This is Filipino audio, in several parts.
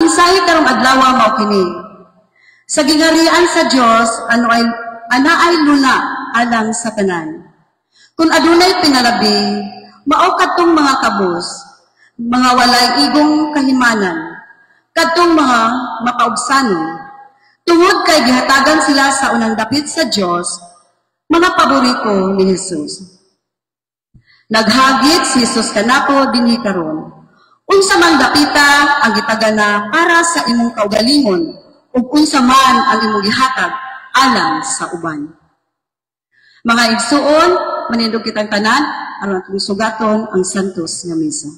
mensahe karong adlaw mao kini. Sa gingarian sa Dios ana ay luna alang sa tanan. Kung adunay pinalabi, mao kadtong mga kabus, mga walay igong kahimanan, kadtong mga makaubsanon. Tungod kay gihatagan sila sa unang dapit sa Dios, mga paborito ni Jesus. Naghagit si Jesus kanako dinhi karon. Unsa man dapita ang gitagana para sa imong kaugalingon ug unsa man ang imong gihatag alang sa uban. Mga igsuon, manindog kitang tanan aron atong sugaton ang santos nga misa.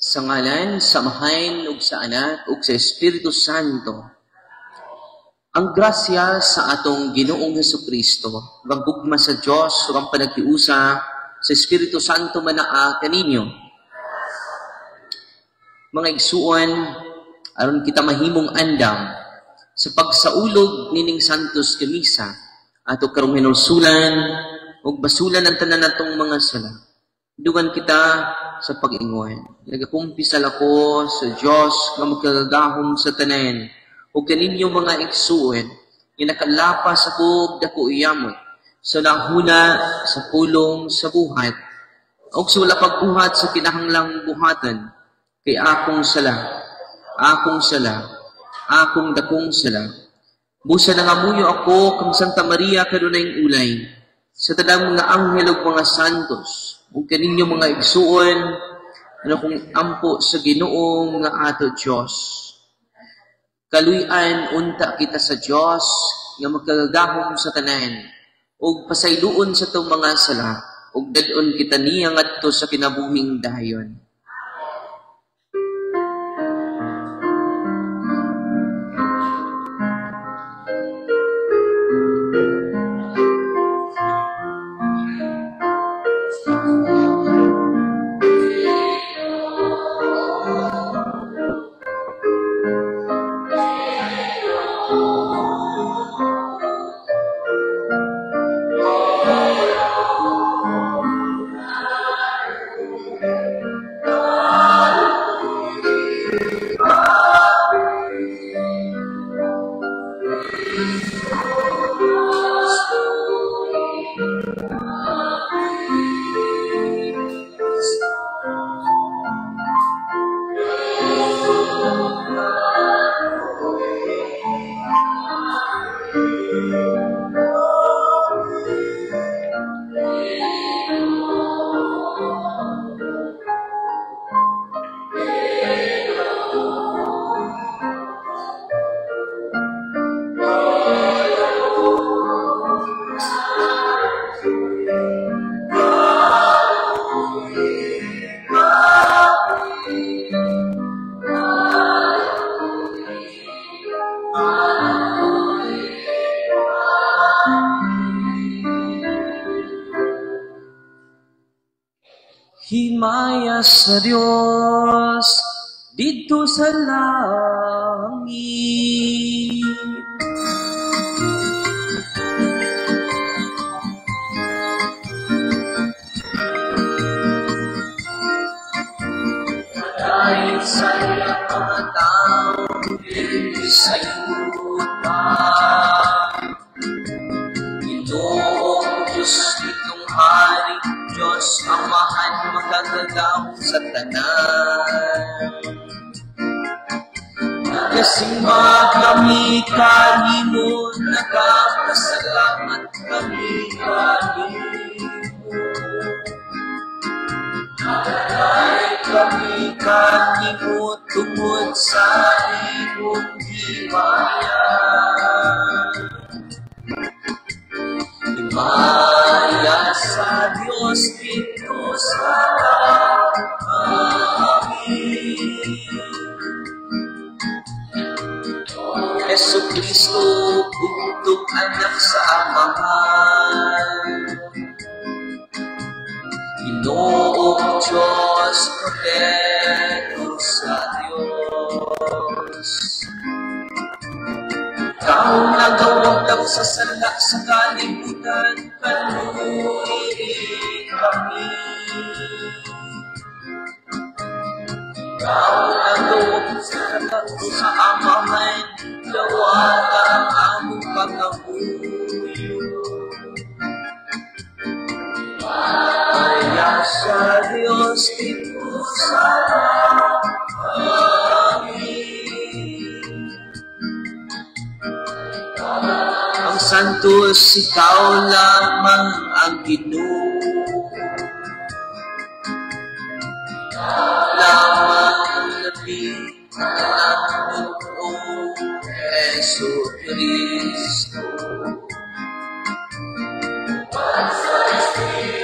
Sa ngalan, sa Amahan, ug sa Anak, ug sa Espiritu Santo, ang grasya sa atong Ginoong Hesukristo, ang gugma sa Dios, ug ang panagtiusa sa Espiritu Santo manaa kaninyo. Mga igsuon, aron kita mahimong andam sa pagsaulog nining Santos Kamisa, ato karong hinulsulan ug basulan ang tanan natong mga sala. Dugan kita sa pag-ingon. Nagakumpisal ako sa Dios nga magkagahom sa tanan. O kaninyo mga igsuon, inakalapas ako dako iyamot sa nahuna sa pulong sa buhat. O sa wala pagbuhat sa kinahanglang buhatan, kay akong sala, akong dakong sala. Busa nangamuyo ako kang Santa Maria kanunayng ulay, sa tanang mga anghel ug mga santos, ug kaninyo mga igsuon, ano kung ampo sa Ginoo nga ato Dios. Kaluy-an unta kita sa Dios nga magkagahom sa tanan, ug pasayloon sa tong mga sala, ug dadon kita niya ngadto sa kinabuhing dayon. himaya sa Dios dito sa langit. Dahil sa iyong mga tao, sa yuta, Ginoong Diyos itong hari, Diyos Amahan, magagagaw sa tanan. Nagkasimba kami kanimo, nagkakasalamat kami kanimo. Nagkakay kami kanimo tungod sa iyong himaya. Himaya sa Diyos dito sa amin. Jesucristo, bugtong anak sa Amahan. Ginoong Diyos, protektor sa Diyos. Ikaw nagawag lang sa sala sa kalibutan, kanuhi kami. Ikaw nagawag sa sala sa Amahan, lawat ang among pangabuyo. Kaya sa Diyos dito sa amin. Ang santos, ikaw lamang ang Ginoo. Ikaw lamang ang labing ang Ginoo, Jesucristo.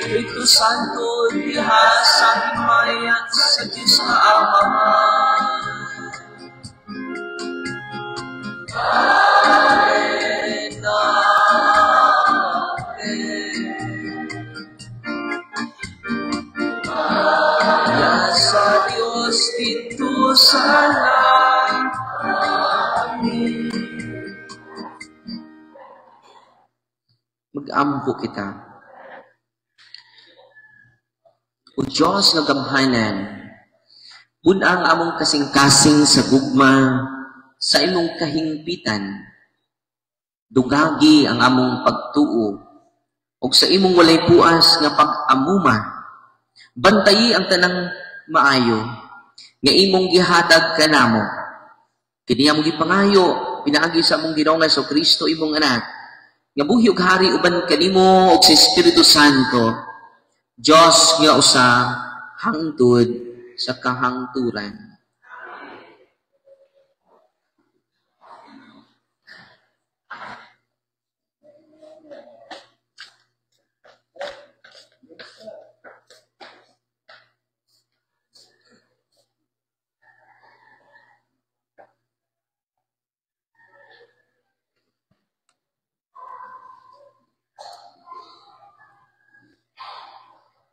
Espiritu Santo, diha sa himaya sa Diyos na Amahan. Amen, amen. Kaya sa Diyos dito sa langit. Mag-ampo kita. O Diyos nga gamhanan, punang among kasing-kasing sa gugma sa imong kahingpitan. Dugagi ang among pagtuo, o sa imong walay puas nga pag-amuma. Bantayi ang tanang maayo, nga imong gihatag kanamo. Kini among gipangayo, pinaagi sa among Ginoong Jesucristo, imong anak, nga buhi ug hari uban kanimo og sa Espiritu Santo, Diyos nga usa hangtod sa kahangturan.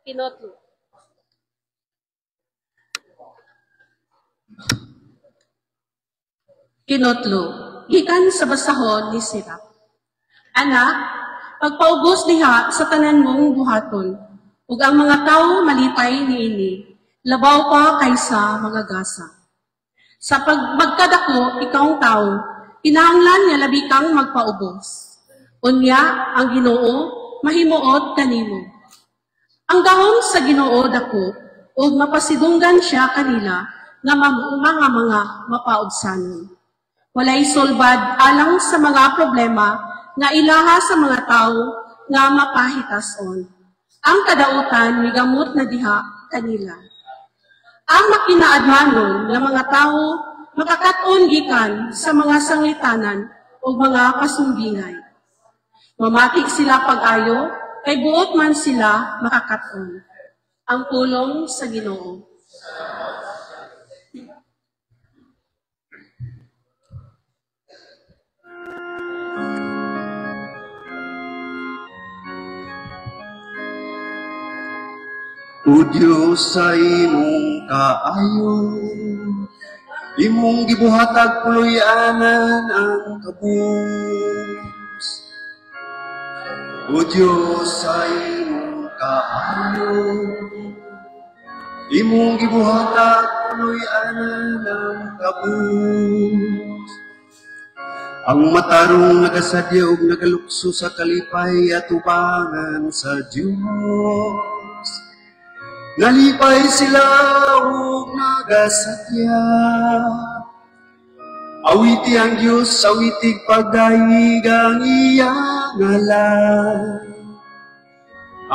Kinotlo. Kinotlo, gikan sa basahon ni Sirach. Anak, pagpaubos diha sa tanan mong buhaton, ug ang mga tawo malipay niini, labaw pa kaysa mga gasa. Sa magkadako ikaw tawo, kinahanglan nga labi kang magpaubos. Unya ang Ginoo mahimuot kanimo. Ang gahom sa Ginoo dako, ug mapasidunggan siya kanila nga mga mapaubsanon. Walay solbad alang sa mga problema nga ilaha sa mga tao nga mapahitason. Ang kadautan migamot na diha kanila. Ang makinaadmanon nga mga tao makakat-on gikan sa mga sanglitanan o mga kasumbingay. Mamatik sila pag-ayo, kay buot man sila makakat-on. Ang pulong sa Ginoo. O Diyos sa imong kaayo, imong gibuhatag puloy-anan ang kabus. O Diyos sa imong kaayo, imong gibuhatag puloy-anan ang kabus. Ang matarong nagasadya ug nagalukso sa kalipay at ubangan sa Diyos. Nalipay sila ug nagasadya. Awiti ang Diyos, awitig pagdaig ang iyang ngalan.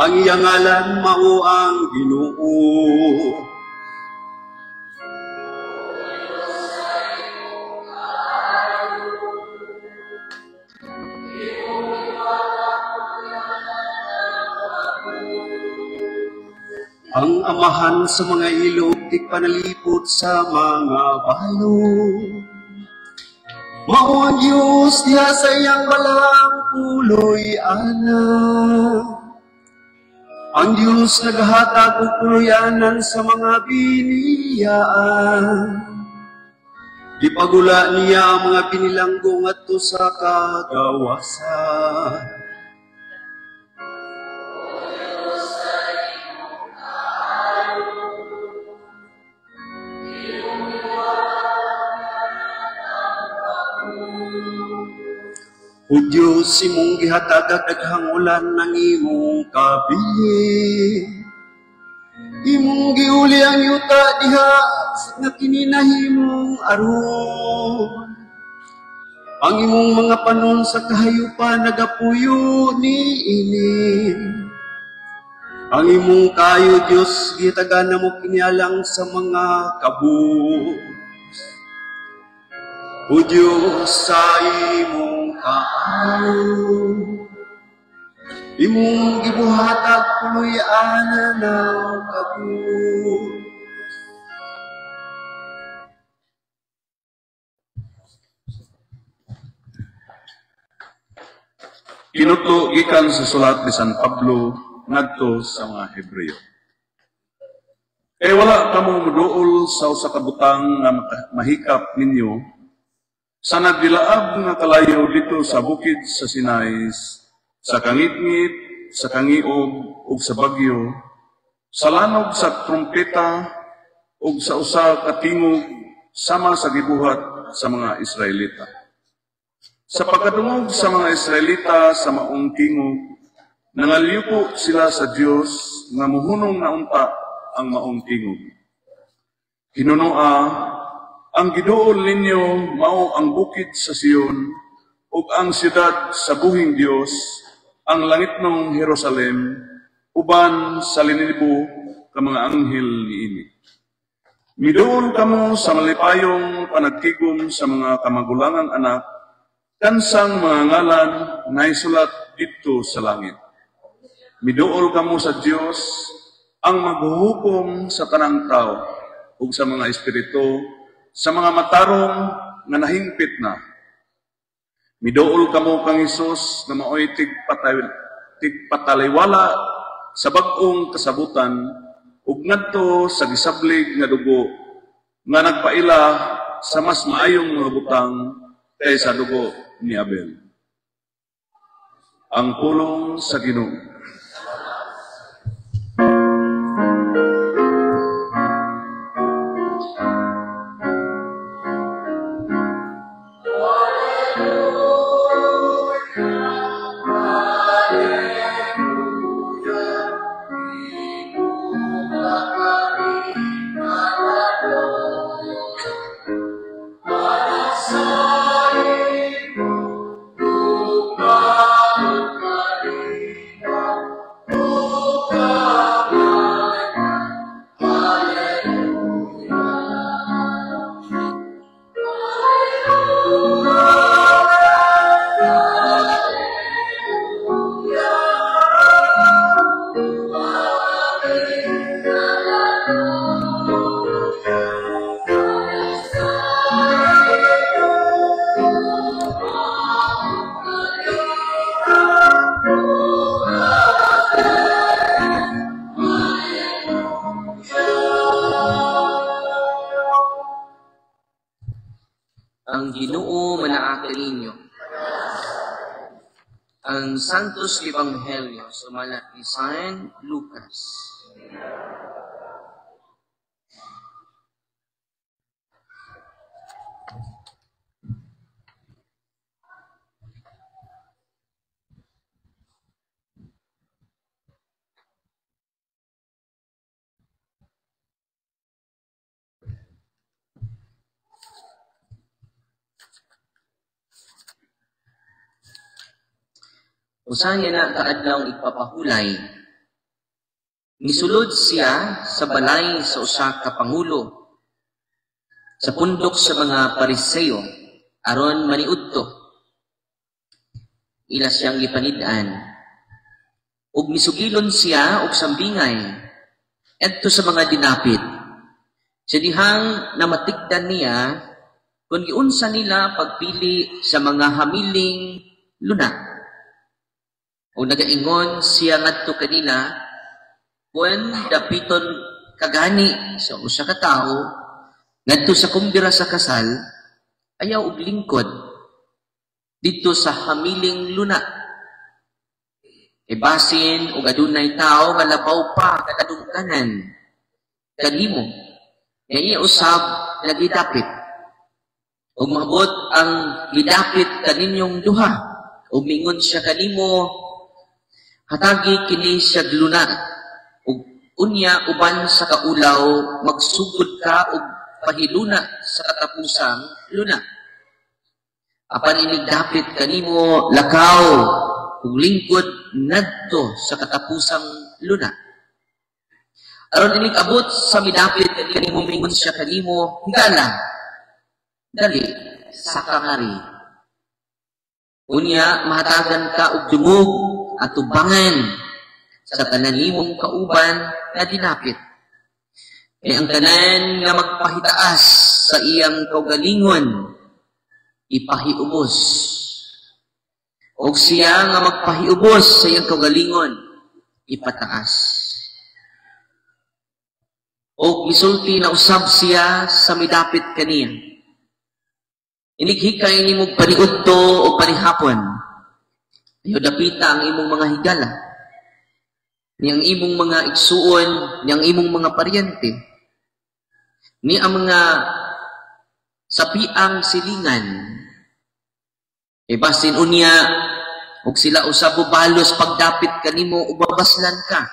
Ang iyang ngalan mao ang Ginoo. Ang amahan sa mga ilog, tigpanalipot sa mga balon. Mao ang Diyos diha sa iyang balang puloy-ana. Ang Diyos naghatag og puloy-anan sa mga biniyaan. Gipagula niya ang mga binilanggong adto sa kagawasan. O Diyos, imong gihatag ang daghang ulan ng imong kabili. Imong giuli ang yuta diha nga kininahimong aron. Ang imong mga panon sa kahayupan nagapuyo ni ini. Ang imong kayo, Diyos, gitagan na mo kinialang sa mga kabus. O Diyos, sa imong kaayo, imong gibuhatag puloy-anan ang kabus. Kinuto gikan sa sulat ni San Pablo ngadto sa mga Hebreo. Wala kamo muduol sa usa ka butang nga mahikap ninyo sa nagdilaab nga kalayo dito sa bukid sa Sinai, sa kangit-ngit, sa kangiog, ug sa bagyo, sa lanog sa trumpeta, ug sa usa ka tingog sama sa gibuhat sa mga Israelita. Sa pagkadungog sa mga Israelita sa maong tingog, nangalyuko sila sa Dios nga muhunong na unta ang maong tingog. Hinunoa, ang giduol ninyo mao ang bukid sa Sion ug ang siyudad sa buhing Dios, ang langit ng Jerusalem, uban sa linibo ka mga anghel niini. Miduol kamo sa malipayong panagtigom sa mga kamagulangang anak, kansang mga ngalan na isulat dito sa langit. Miduol kamo sa Dios, ang maghuhukom sa tanang tao ug sa mga espiritu, sa mga matarong nga nahingpit na. Miduol kamo kang Hesus na maoy tigpataliwala sa bag-ong kasabutan ug ngadto sa gisablig nga dugo nga nagpaila sa mas maayong mga butang kaysa dugo ni Abel. Ang pulong sa Ginoo. kaninyo. Ang Santos Ebanghelyo sumalat ni San Lucas. Usahay na kaadlawng ipapahulay. Nisulod siya sa balay sa usa ka pangulo, sa pundok sa mga Pariseo, aron maniudto. Ila siyang gipanid-an. Ug misugilon siya og sambingay adto sa mga dinapit. Sa dihang namatikdan niya kung giunsa nila pagpili sa mga hamiling luna. O nagaingon siya ngadto kanila, kung dapiton kagani sa usa ka tawo ngadto sa kumbira sa kasal, ayaw og lingkod dito sa hamiling luna. Basin o adunay tao nga labaw pa kadungkanan kanimo, nga usab nagidapit. Ug maabot ang gidapit kaninyong duha, ug mingon siya kanimo, hatagi kini siya luna, ug unya uban sa kaulaw magsugod ka og pahiluna sa katapusang luna. Apan inigdapit kanimo lakaw ug lingkod nadto sa katapusang luna. Aron inigabot sa midapit kanimo mingon siya kanimo, higala dali sa kangari. Unya mahatagan ka og dumog at tubangan sa tanan nimong kauban na dinapit. Ang tanan nga magpahitaas sa iyang kaugalingon, ipahiubos. O siya nga magpahiubos sa iyang kaugalingon, ipataas. O misulti na usab siya sa midapit kaniya. Inighikay ni mong paniudto o panihapon. Ayaw dapita ang imong mga higala, niyang imong mga igsuon, niyang imong mga paryente, ni ang mga sapiang silingan. Basin unya, ug sila usab balos pagdapit kanimo ug babaslan ka.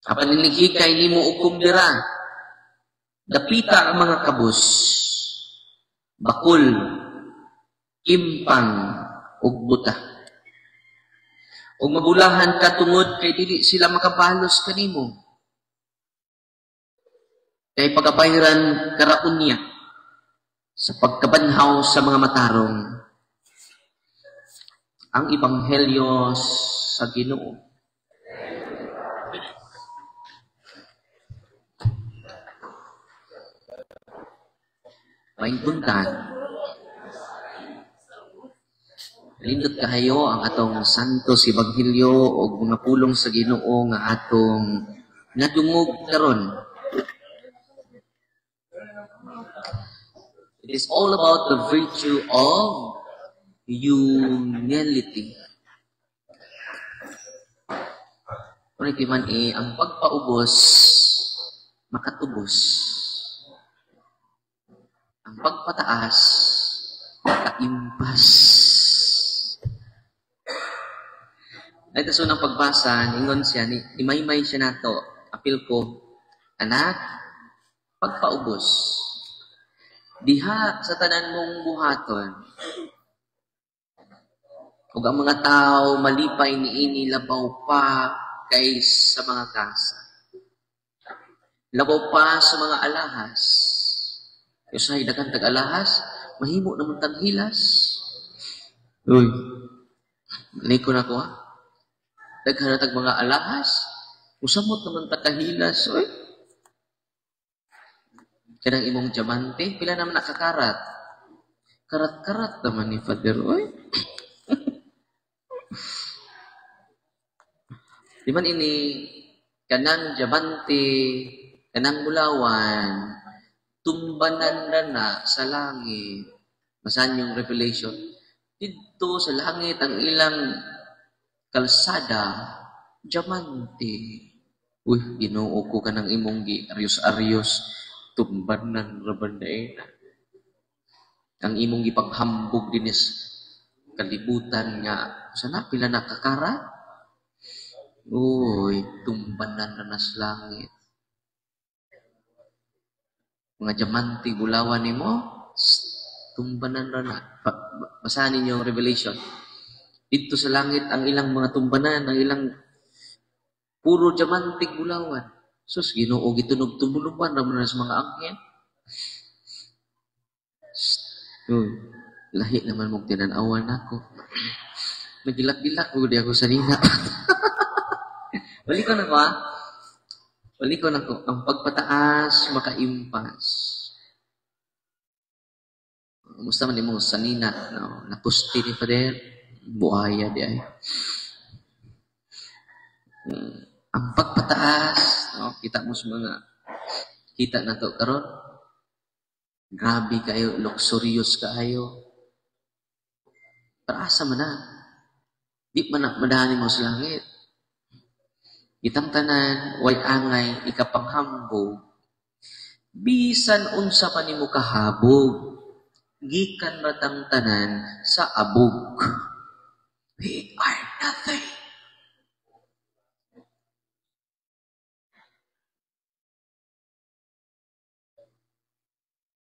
Apan inigikay nimo og kumbira, dapita ang mga kabus, bakul, impang, ug buta. Ug mabulahan ka tungod kay dili sila makabalos kanimo. Kay pagabayran karaon niya sa pagkabanhaw sa mga matarong. Ang Ebanghelyo sa Ginoo. Maingpuntan. Lindot kahayo ang atong Santos Ebanghelyo o mga pulong sa Ginoo nga atong nadungog karon. It is all about the virtue of humility. Kung man ang pagpaubos, makatubos. Ang pagpataas, makaimpas. Ito so ng pagbasa, ningon siya, imaymay siya nato, apil ko, anak, pagpaubos. Diha sa tanan mong buhaton, ug ang mga tao malipay niini labaw pa kay sa mga kasa. Labaw pa sa mga alahas. Usahay daghang tag-alahas, mahimo naman taghilas. Uy, liko na ko ha. Daghan tag mga alahas, usamot naman taghilas. Uy, kanang imong diamante, pila naman nakakarat. Karat-karat naman ni Father. Uy. Di man ini kanang diamante, kanang bulawan, tumbanan na sa langit. Basahin yung Revelation. Dito sa langit ang ilang kalsada, diamante. Uy, Ginoo ko ka ng imong aryos-aryos, tumban ng rabandaina. Ang imong gipaghambog dinis kalibutan nga, sana pila nakakara? Uy, tumbanan na nas langit. Mga diamante bulawan ni mo, tumbanan na. Basahin niyo yung Revelation. Dito sa langit, ang ilang mga tumbanan, ang ilang puro diamantig bulawan. Sus, Ginoo gitunog-tumunuban naman sa mga angkin. Lahi naman mong tinanawan ako. Nagilak-gilak ko di ako sa nina. Balik ko na ko, ha? Balik ko na ko. Ang pagpataas, makaimpas. Musta man mo sa nina, no? Napusti ni Pader, buhaya di ay. Ang pagpataas, no? Kita mo sa mga, kita na to karon. Grabe kayo, luxurious kayo. Para asa man na. Di man na madani mo sa langit. Itang tanan, way angay, ikapanghambog. Bisan unsa pa nimo kahabog. Gikan matang tanan sa abog. We are nothing.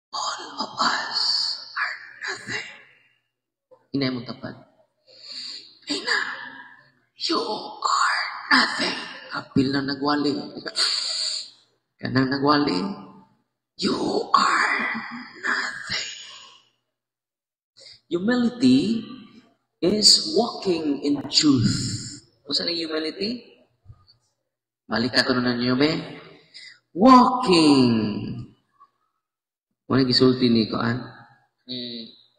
All of us are nothing. Inay mo tapad. Ina, you are nothing. Kapil na nagwali. Kanang nagwali. You are nothing. Humility is walking in truth. Kung saan yung humility? Balik ka na ninyo, be. Walking. Wala gisulti ni Koan?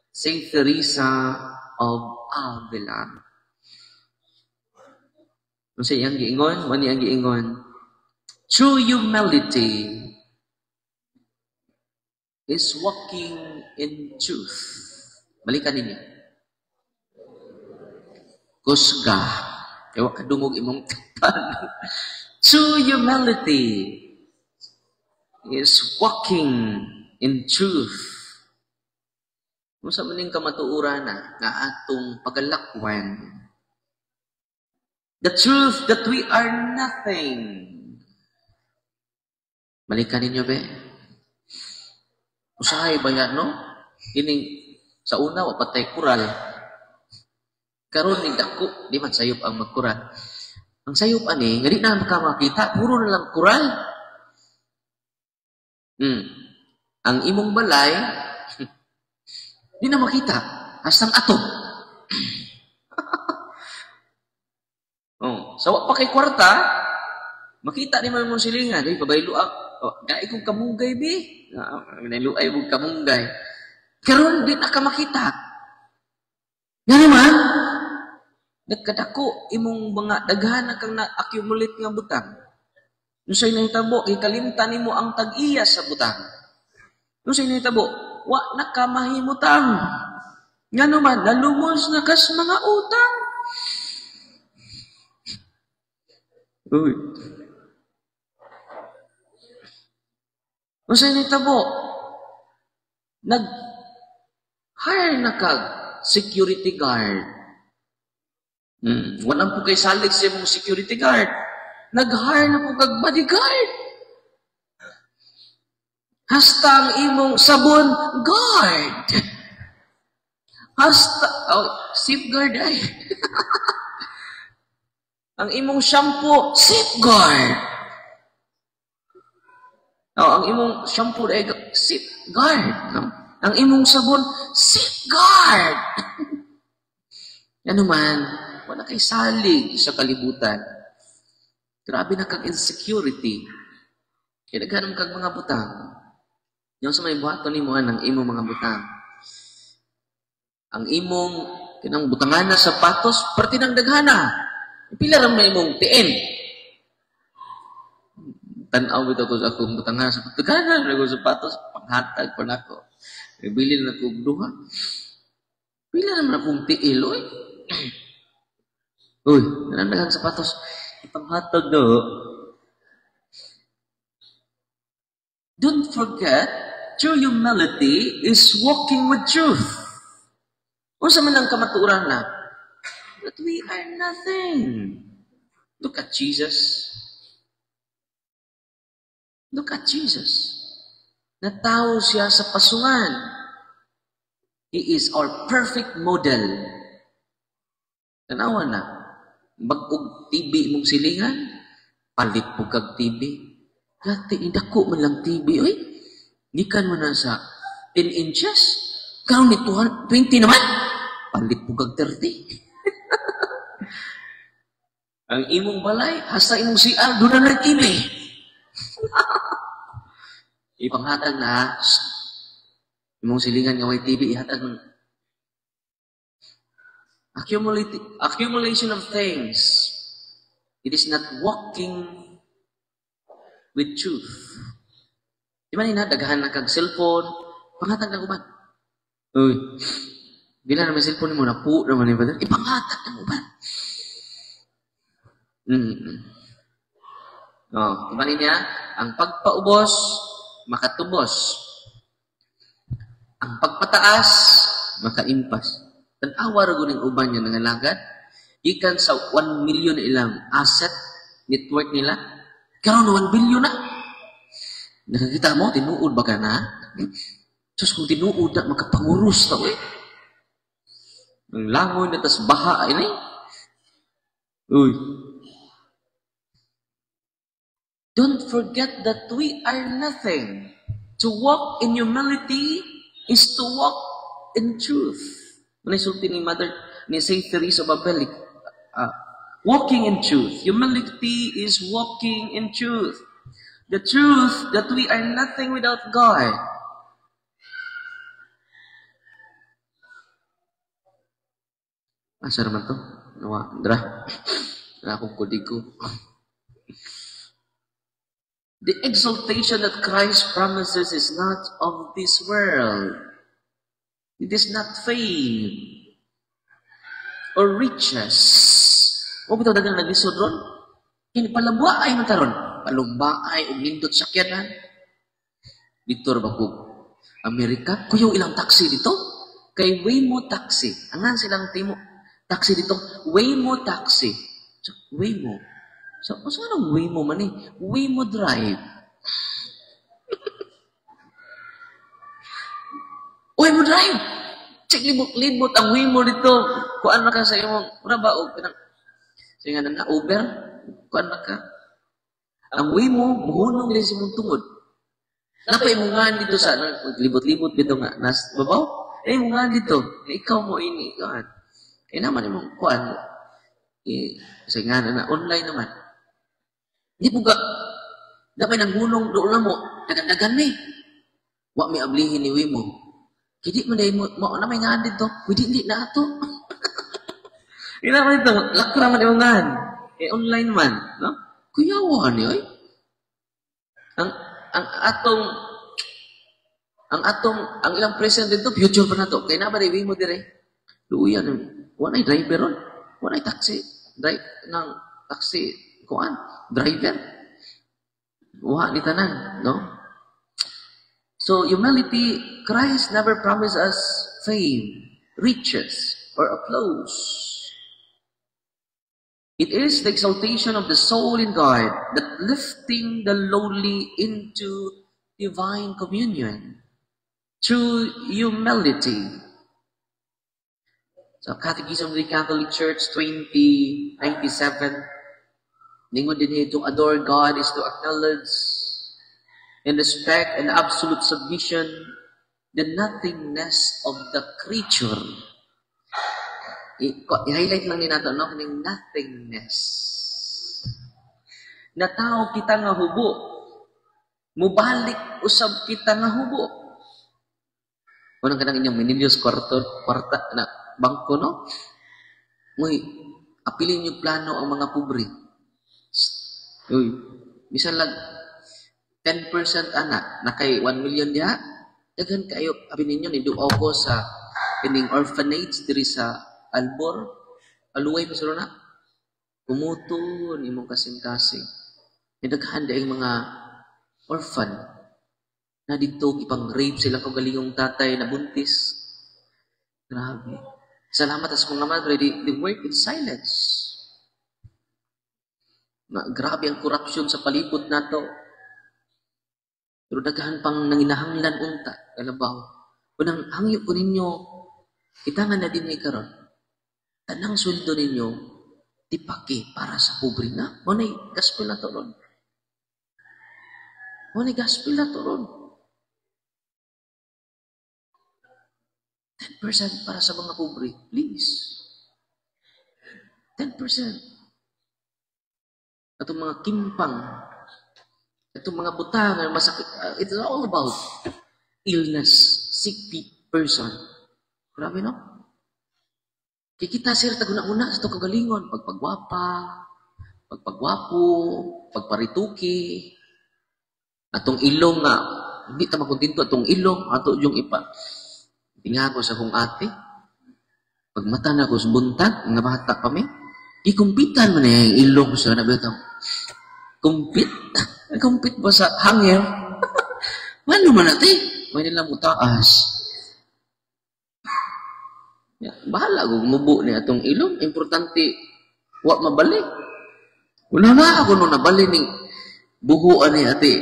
Saint Teresa of Avila. Kung sa iyang giingon, wani ang giingon. True humility is walking in truth. Balikan ninyo. Kusga. Ewa kadungog imong tapan. True humility is walking in truth. Kung sa maning kamatuuran na atong pagalakwan. The truth that we are nothing. Balikan ninyo, be. Usahay ba yan, no? Ining, sa una, wapatay kural. Karon ni dako, di man sayop ang magkural. Ang sayop ani, nga di na ka makita, puro na lang kural. Ang imong balay, di na makita. Hastang ato. Sawa pa kay kwarta, makita ni mo mong silingan. Di, pabayluak. Dahil kong kamunggay, be. Niluay mong kamunggay. Karon, di na ka makita. Nga naman, nagkadako, imong mga daghan kang na-accumulate nga butang. Nung sa'y nahitabo, ikalimtan mo ang tag-iya sa butang. Nung sa'y nahitabo, wa na ka mahimutang. Nga naman, nalumos na kas mga utang. Uy. Nung sa'y nahitabo, nag-hire na kag security guard. Walang po kay salig sa mong security guard. Nag-hire na po kag bodyguard. Hasta ang imong sabon, guard. Hasta, safeguard ay. Ang imong shampoo, safeguard. Ang imong shampoo ay safeguard. Ang imong sabon, safeguard. Ano man, wala kay salig sa kalibutan. Grabe na kag insecurity. Kaya naghanam kag mga butang. Yung sa may buhaton ni mo ang imong mga butang. Ang imong kinang butangan na sapatos, parte ng daghana. Pila ram may imong tiin. Tanaw bitaw ko sa akong butangan sa daghana, sapatos, panghatag pa nako. Bili na kong duha. Pila naman akong tiil, oy. Uy, nanandagang sapatos. Ipanghatag do. Don't forget, true humility is walking with truth. O sa man ang kamaturan na, that we are nothing. Look at Jesus. Look at Jesus. Natao siya sa pasungan. He is our perfect model. Tanawa na. Mag-og TV mong silingan, palit po kag TV. Dati, indako man lang TV, oy. Gikan mo na sa 10 inches. Karoon ni 20 naman. Palit po kag 30. Ang imong balay, hasta imong CR, doon na TV. Ipanghatag na, imong silingan nga way TV, ihatag ng accumulation of things. It is not walking with truth. Di ba nina, dagahan na kag cellphone, panghatag na uban. Uy, bila naman cellphone mo, napu naman ni brother, ipanghatag na uban. Oh, di ba niya, ang pagpaubos, makatubos. Ang pagpataas, makaimpas. Tanawa rin ng uban niya nangalagad. Ikan sa 1 million ilang asset, network nila. Karoon na 1 billion na. Nakakita mo, tinuod ba ka na? Sus, kung tinuod na, magkapangurus na eh. Ang langoy na tas baha, ini. Uy. Don't forget that we are nothing. To walk in humility is to walk in truth. Manisulti ni Mother, ni Saint Teresa of Avila, walking in truth. Humility is walking in truth. The truth that we are nothing without God. Asa naman to? Nawa, dra. Akong kudigo. The exaltation that Christ promises is not of this world. It is not fame or riches. O bitaw dagang naglisod ron? Kini palabwa ay mataron. Palumba ay umindot sakyanan. Dito ba ko? Amerika, kuyo ilang taxi dito? Kay Waymo Taxi. Angan silang timo taxi dito? Waymo Taxi. So, Waymo. So, anong Waymo man eh? Waymo Drive. Waymo Drive! Check libot-libot ang Waymo dito. Kuan na ka sa imong trabaho. Sige na Uber. Kuan na ka. Ang Waymo, muhunong din si mong tungod. Napay mo nga dito sa libot-libot dito nga. Nas, babaw? Mo nga dito. Ikaw mo ini. Kuan. Naman imong kuan. Sige na online naman. Di po ka, dapat nang hunong doon na mo, dagan-dagan ni. Wa may ablihin ni Waymo. Hindi mo dahil mo na may nga dito. Hindi na ito. Hindi naman ito. Lako naman yung nga. Online man. No? Kuyawan niyo eh. Ang ilang present dito, future pa na ito. Kaya na ba dahil Waymo dire? Luuyan. Wala driver ron. Wala taxi. Taxi. Kuan. Driver. Wa ni tanan, no? So humility, Christ never promised us fame, riches, or applause. It is the exaltation of the soul in God that lifting the lowly into divine communion through humility. So Catechism of the Catholic Church 2097. Ningon din to adore God is to acknowledge and respect and absolute submission the nothingness of the creature. I-highlight lang din natin, no? Kaning nothingness. Na tao kita nga hubo. Mubalik usab kita nga hubo. Unang kanang inyong minilios kwarta na bangko, no? Uy, apilin yung plano ang mga pobre. Uy, bisan lang 10% anak, na kay 1 million diha, Daghan kayo, abi ninyo, niduaw ko sa kining orphanage diri sa Albor. Aluway, masuro na. Kumutun, imong kasing-kasing. Nidaghan dahil mga orphan na dito ipang-rape sila kagalingong tatay na buntis. Grabe. Salamat sa mga madre, they work in silence. Grabe ang korupsyon sa palibot na to. Pero daghan pang nanginahanglan unta, kalabaw. Unang hangyo ko ninyo, kita nga na din karon. Tanang sweldo ninyo, tipaki para sa pobre na. Muna'y gospel na to ron. Muna'y gospel na to ron. 10% para sa mga pobre. Please. 10%. Itong mga kimpang, itong mga butang, masakit, it's all about illness, sick person. Grabe, no? Kikita, sir, taguna-una sa itong kagalingon, pagpagwapa, pagpagwapo, pagparituki, atong ilong nga, hindi ta makuntinto atong ilong, ato yung ipa. Tinga ko sa kong ate, pagmata na ko sa buntag, nga bata pa mi, ikumpitan mo na yung ilong sa nabitang. Kumpit? Kumpit ba sa hangin? Ano man natin? May nilang utaas. Bahala kung mubo niya itong ilong. Importante, wak mabalik. Wala na ako nung nabali ni buhuan ni ate.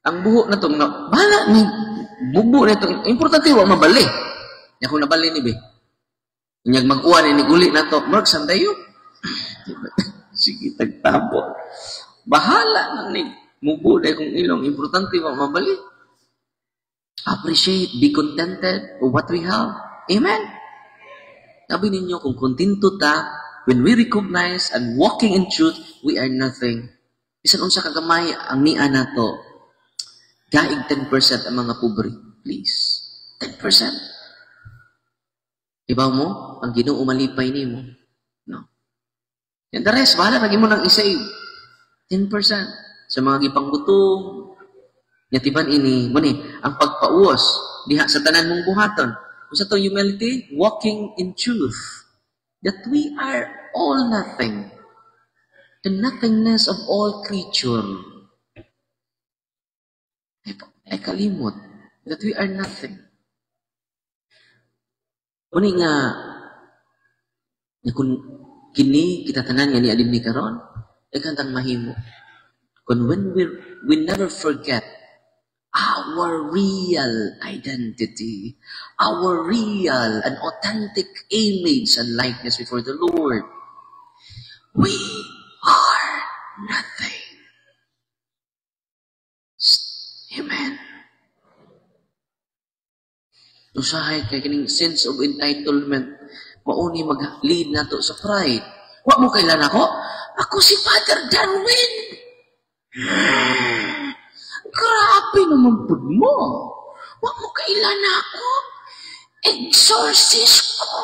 Ang buho na itong, bahala ni bubo na itong, importante, wak mabalik. Yan kung nabali ni be. Inyag mag-uwan, iniguli na ito. Mark, saan tayo? Sige, tagtabo. Bahala na ni mubo na kung ilong. Importante, wak mabalik. Appreciate, be contented with what we have. Amen? Sabi ninyo, kung kontento ta, when we recognize and walking in truth, we are nothing. Isan unsa kagamay ang niya na to, gaig 10% ang mga pobre. Please. 10%. Ibaw mo, ang Ginoo malipay ni mo. No. And the rest, bahala, lagi mo nang isave. 10%. Sa mga gipanggutom, yatiban ini, muni, ang pagpauwas, diha sa tanan mong buhaton. Kung sa to humility, walking in truth, that we are all nothing. The nothingness of all creature. Ay kalimot, that we are nothing. Muni nga, kung kini kita tanan nga ni alim ni karon, ay kantang mahimo. Kung when we never forget our real identity, our real and authentic image and likeness before the Lord. We are nothing. Amen. Usahay kay kining sense of entitlement, mauni mag-lead na to sa pride. Wa mo kailan ako? Ako si Father Darwin. Grabe naman po mo. Huwag mo kailan ako. Exorcist ko.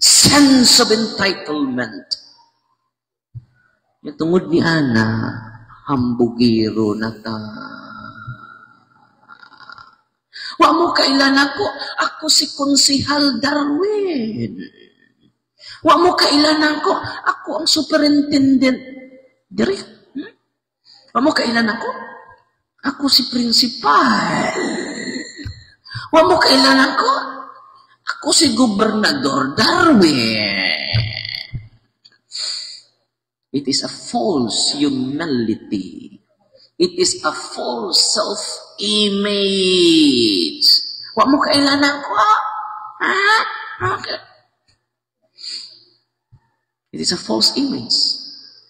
Sense of entitlement. Yung tungod ni Ana, hambugiro na ta. Huwag mo kailan ako. Ako si Konsehal Darwin. Huwag mo kailan ako. Ako ang superintendent. Direct. Huwag mo kailan ako? Ako si Principal. Huwag mo kailan ako? Ako si Gobernador Darwin. It is a false humility. It is a false self-image. Huwag mo kailan ako? Ha? Okay. It is a false image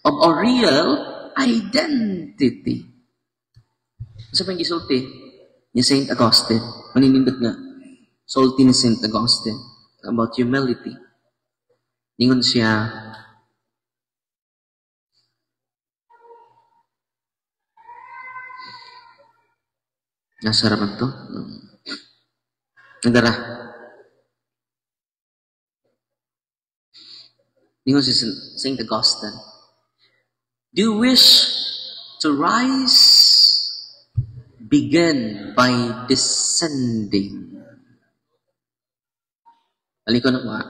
of a real identity. Sa pang gisulti ni St. Augustine, maninindot nga, sulti ni St. Augustine about humility. Ningon siya, nasa raman to? Nagdara. Ningon si St. Augustine, do you wish to rise, begin by descending. Aliko na mga.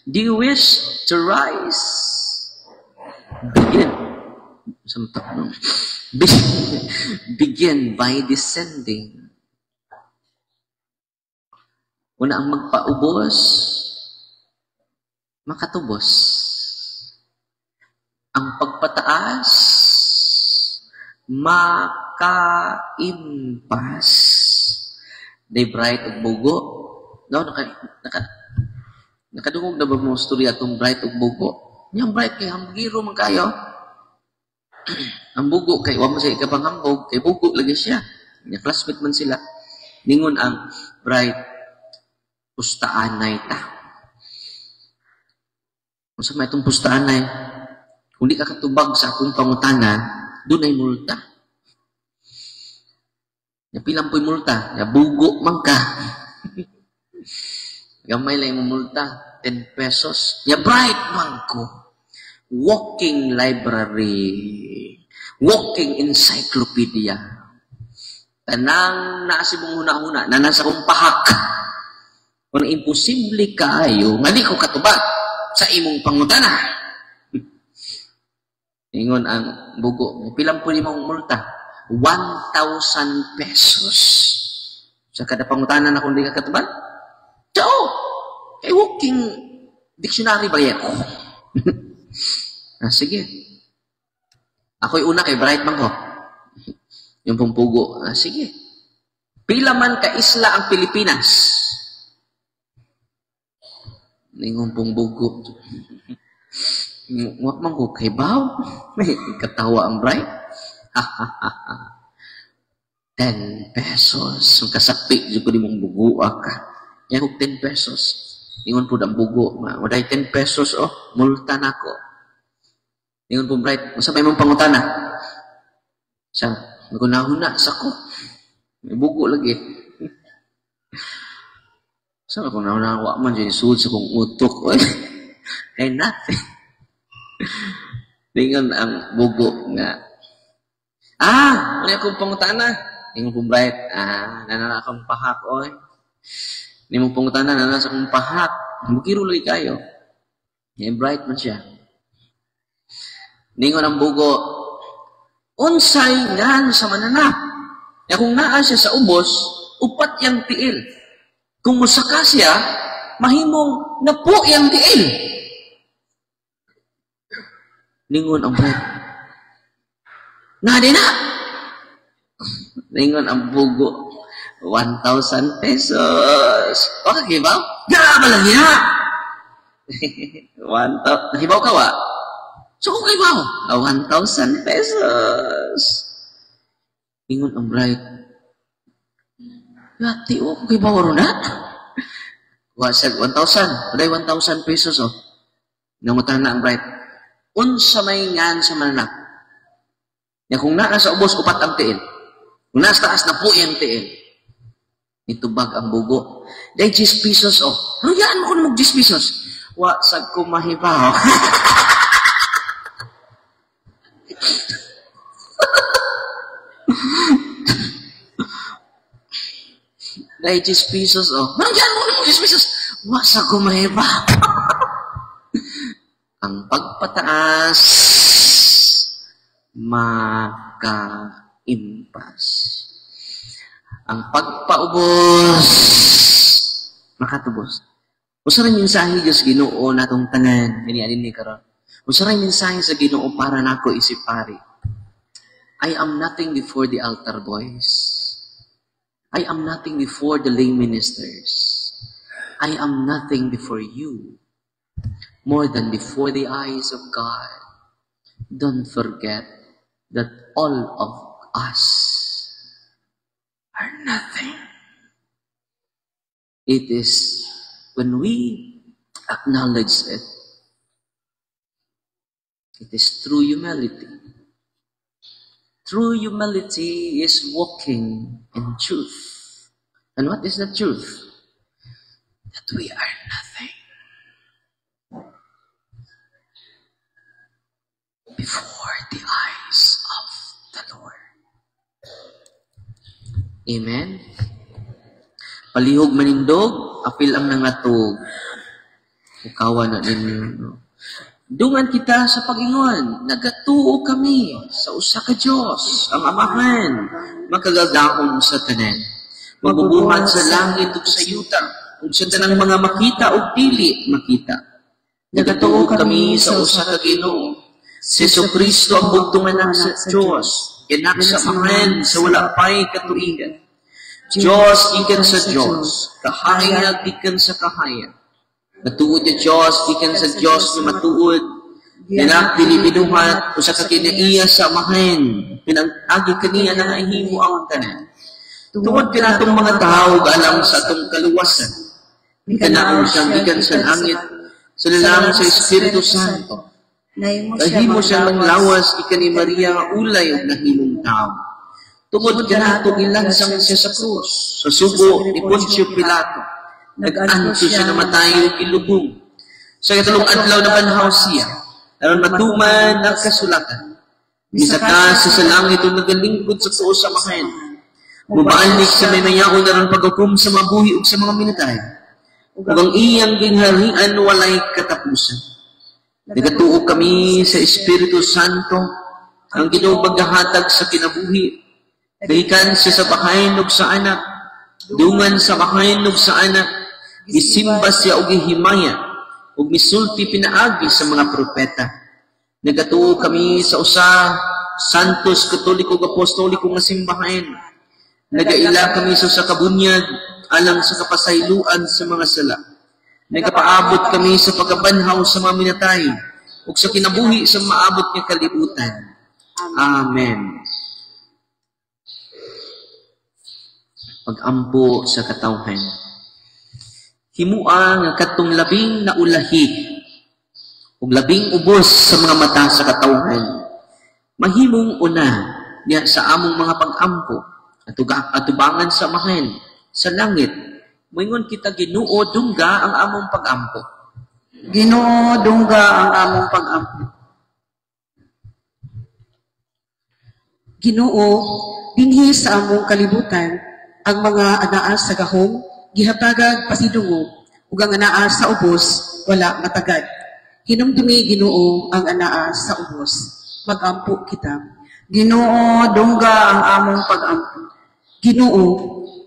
Do you wish to rise? Begin. Begin by descending. Una ang magpaubos, makatubos. Ang pagpataas, makaimpas. Day bright ug bugo. No, nakadungog na ba mo storya itong bright ug bugo? Yung bright kay hambugiro man kayo. Ang bugo kay wa mo sa ikabang hambog, kay bugo lagi siya. Nya classmate man sila. Ningon ang bright pustaanay ta. Unsa may itong pustaanay? Kung di ka katubag sa akong pangutana, doon ay multa. Napilang po'y multa. Bugo man ka. Gamay lang yung multa. 10 pesos. Bright man ko. Walking library. Walking encyclopedia. Tanang naasibong huna-huna na nasa kong pahak. Kung imposible kayo, nga di ko katubag sa imong pangutana. Ingon ang bugo. Pilang po limang multa? 1,000 pesos. Sa kada pangutanan na kung di ka katubag? Ciao! Kay walking dictionary ba yan? Sige. Ako'y una kay Bright man ko. Yung pumpugo. Sige. Pila man ka isla ang Pilipinas? Ingon pong bugo. Wak man ko kay Baw. Katawa ang Bright. 10 pesos. Kung kasakpi, yung ko di mong buguak ka. Yan kong 10 pesos. Ingon po ang bugo. Waday 10 pesos, multa na ko. Ingon po Bright, kung sabay mong pangutana. Siya, nagunahuna sa ko. May bugo lagi. Saan ako nahunawa man dyan, suod sa kong utok. Kaya natin. Ingon ang bugo nga. Ano akong pangutana? Ingon po Bright, nanana akong pahak, oy. Hindi mo pangutana, nanana akong pahak. Bukiro lagi kayo. Yung Bright man siya. Ningon ang bugo, unsay ngan sa mananap. Kung naa siya sa ubos, upat yang tiil. Kung musaka siya, mahimong napo yang tiil. Ningon ang Bright, nadi na. Ningon ang bugo, 1,000 pesos. Okay ba? Gaba lang niya. 1,000. Nahibaw ka wa? So, okay ba? 1,000 pesos. Ningon ang Bright, Lati, okay ba waro na? Wasag 1,000. Paday 1,000 pesos, Nangutan na ang Bright. Unsa may ngan sa mananap. Kung naa sa ubos, upat ang tiil. Kung nasa taas na po yung tiil. Itubag ang bugo. Day 10 pesos, Ruyaan mo kung mag 10 pesos. Wasag ko mahibaw. Day 10 pesos, Ruyaan mo kung mag 10 pesos. Wasag ko mahibaw. Ang pagpataas, makaimpas. Ang pagpaubos, makatubos. Usa rin mensahe Diyos Ginoo natong tanan, inialin ni karon. Usa rin mensahe sa Ginoo para nako isip pari. I am nothing before the altar boys. I am nothing before the lay ministers. I am nothing before you. More than before the eyes of God. Don't forget that all of us are nothing. It is when we acknowledge it. It is true humility. True humility is walking in truth. And what is the truth? That we are nothing. Before the eyes of the Amen. Palihog manindog, apil ang nangatog. Ukawa na din. Dungan kita sa Panginoon, nagatuo kami sa usa ka Dios, ang Amahan, makagagahom sa tanan. Mabubuhat sa langit ug sa yuta, ug sa tanang mga makita ug dili makita. Nagatuo kami sa usa ka Ginoo, si Jesucristo ang bugtong anak sa Dios, anak sa Amahan sa wala pay katuigan. Diyos ikan sa Diyos, kahayag ikan sa kahayag. Matuod na Diyos, ikan sa Diyos na matuod. Yanak dilibinuhat, usa ka kinaiya sa Amahan, pinag-agi kaniya na ahimo ang tanan. Tungod ka na itong mga tao, alam sa itong kaluwasan. Ikanaon siyang ikan sa langit, sa lalang sa Espiritu Santo. Kahimo siyang manglawas, ikan ni Maria, ulay ang nahimong tao. Tungod ka na itong ilansang siya sa krus, sa subo ni Poncio Pilato. Nag-anto siya na matayo kilubong. Sa katalong adlaw na banhaw siya, aron matuman ang kasulatan. Misaka sa langit o nagalingkod sa tuo sa Amahan. Mubalik sa may mayaon aron paghukom sa mabuhi ug sa mga minatay. Ug ang iyang gingharian walay katapusan. Nagatuo kami sa Espiritu Santo, ang Ginoo maghahatag sa kinabuhi. Dahikan siya sa bahayan ug sa anak, dungan sa bahayan ug sa anak, isimba siya og ihimaya, ug misulti pinaagi sa mga propeta. Nagatuo kami sa usa santos katoliko ug apostoliko nga simbahan. Nagaila kami sa usa ka bunyag alang sa kapasayloan sa mga sala. Nagapaabot kami sa pagkabanhaw sa mga minatay ug sa kinabuhi sa maabot nga kalibutan. Amen. Pag-ampo sa katawhan. Himua nga katong labing na ulahi ug labing ubos sa mga mata sa katawhan. Mahimong una niya sa among mga pag-ampo atubangan sa Amahan sa langit. Moingon kita Ginoo dungga ang among pag-ampo. Ginoo dungga ang among pag-ampo. Ginoo dinhi sa among kalibutan ang mga anaa sa gahom gihatagag pasidungo ug ang anaa sa ubos wala matagad. Hinumdumi Ginoo ang anaa sa ubos. Mag-ampo kita. Ginoo dungga ang among pag-ampo. Ginoo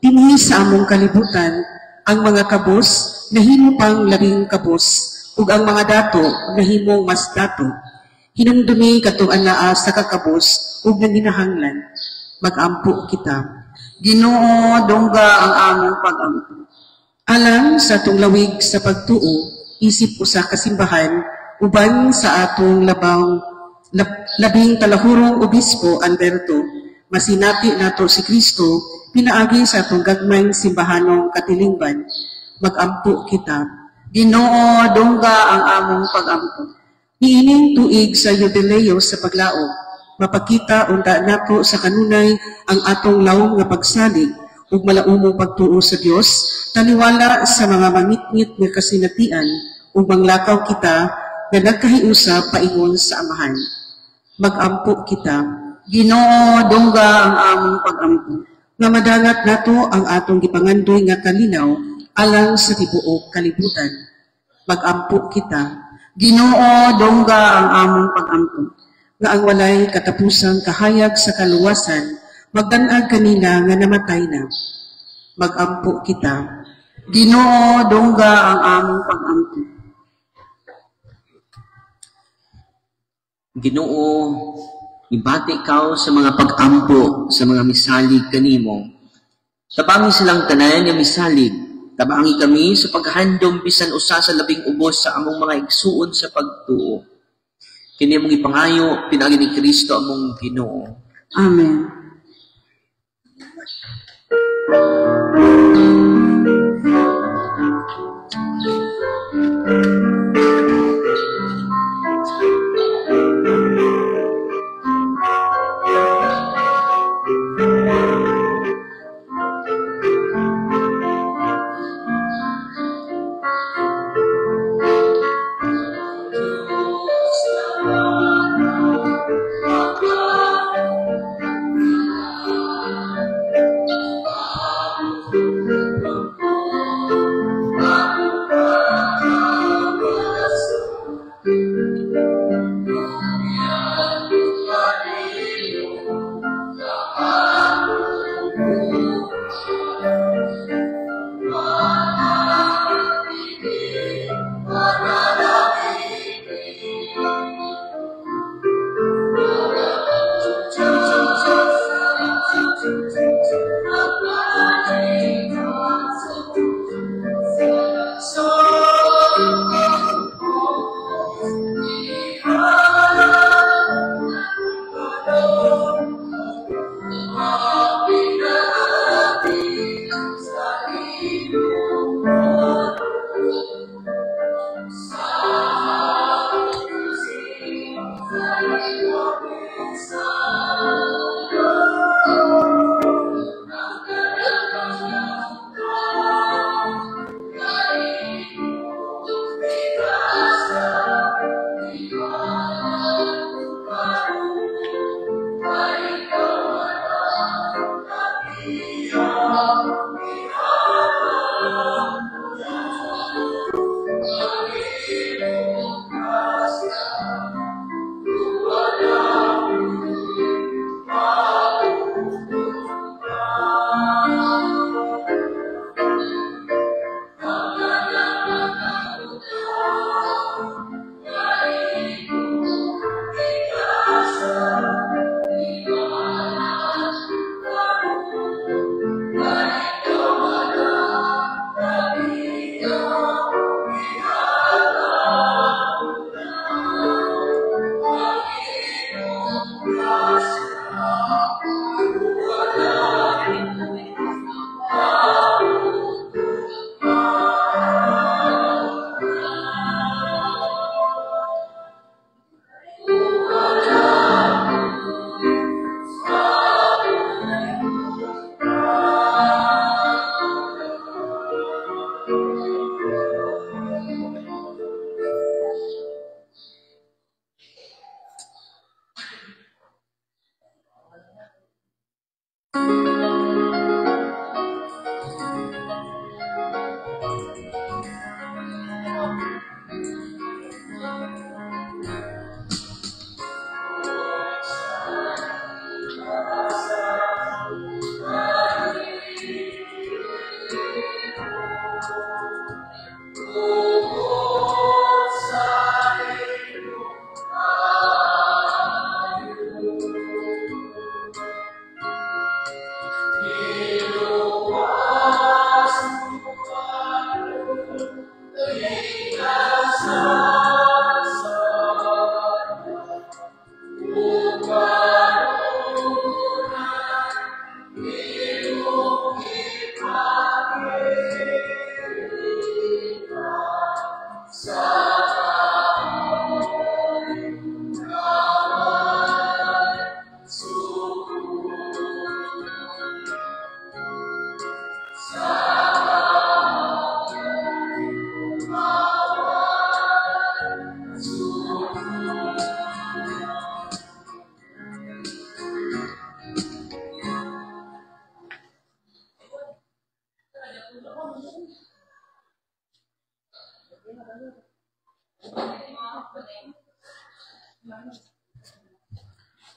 dinhi sa among kalibutan ang mga kabos nahimo pang labing kabos ug ang mga dato nahimong mas dato. Hinumdumi katong anaa sa kakabos ug nanginahanglan. Mag-ampo kita. Ginoo dungga ang among pag-ampo. Alang sa atong lawig sa pagtuo, isip usa ka simbahan uban sa atong labing talahurong obispo Alberto, masinati nato si Kristo pinaagi sa atong gagmayng simbahanong katilingban. Mag-ampo kita. Ginoo dungga ang among pag-ampo. Niining tuig sa yubileo sa paglaom, mapakita unta nato sa kanunay ang atong lawom nga pagsalig ug malaumong pagtuo sa Dios, taliwala sa mga mangitngit nga kasinatian ug manglakaw kita nga nagkahiusa paingon sa Amahan. Mag-ampo kita. Ginoo dungga ang among pag-ampo. Nga madangat nato ang atong gipangandoy nga kalinaw alang sa tibuok kalibutan. Mag-ampo kita. Ginoo dungga ang among pag-ampo. Nga ang walay katapusang kahayag sa kaluwasan, magdanag kanila nga namatay na. Mag-ampo kita. Ginoo dungga ang among pag-ampo. Ginoo, ibati ka sa mga pag-ampo sa mga misalig kanimo. Tabangi silang tanan nga misalig. Tabangi kami sa paghandom bisan usa sa labing ubos sa among mga igsuon sa pagtuo. Kini mong ipangayo pinaagi ni Kristo among Ginoo. Amen.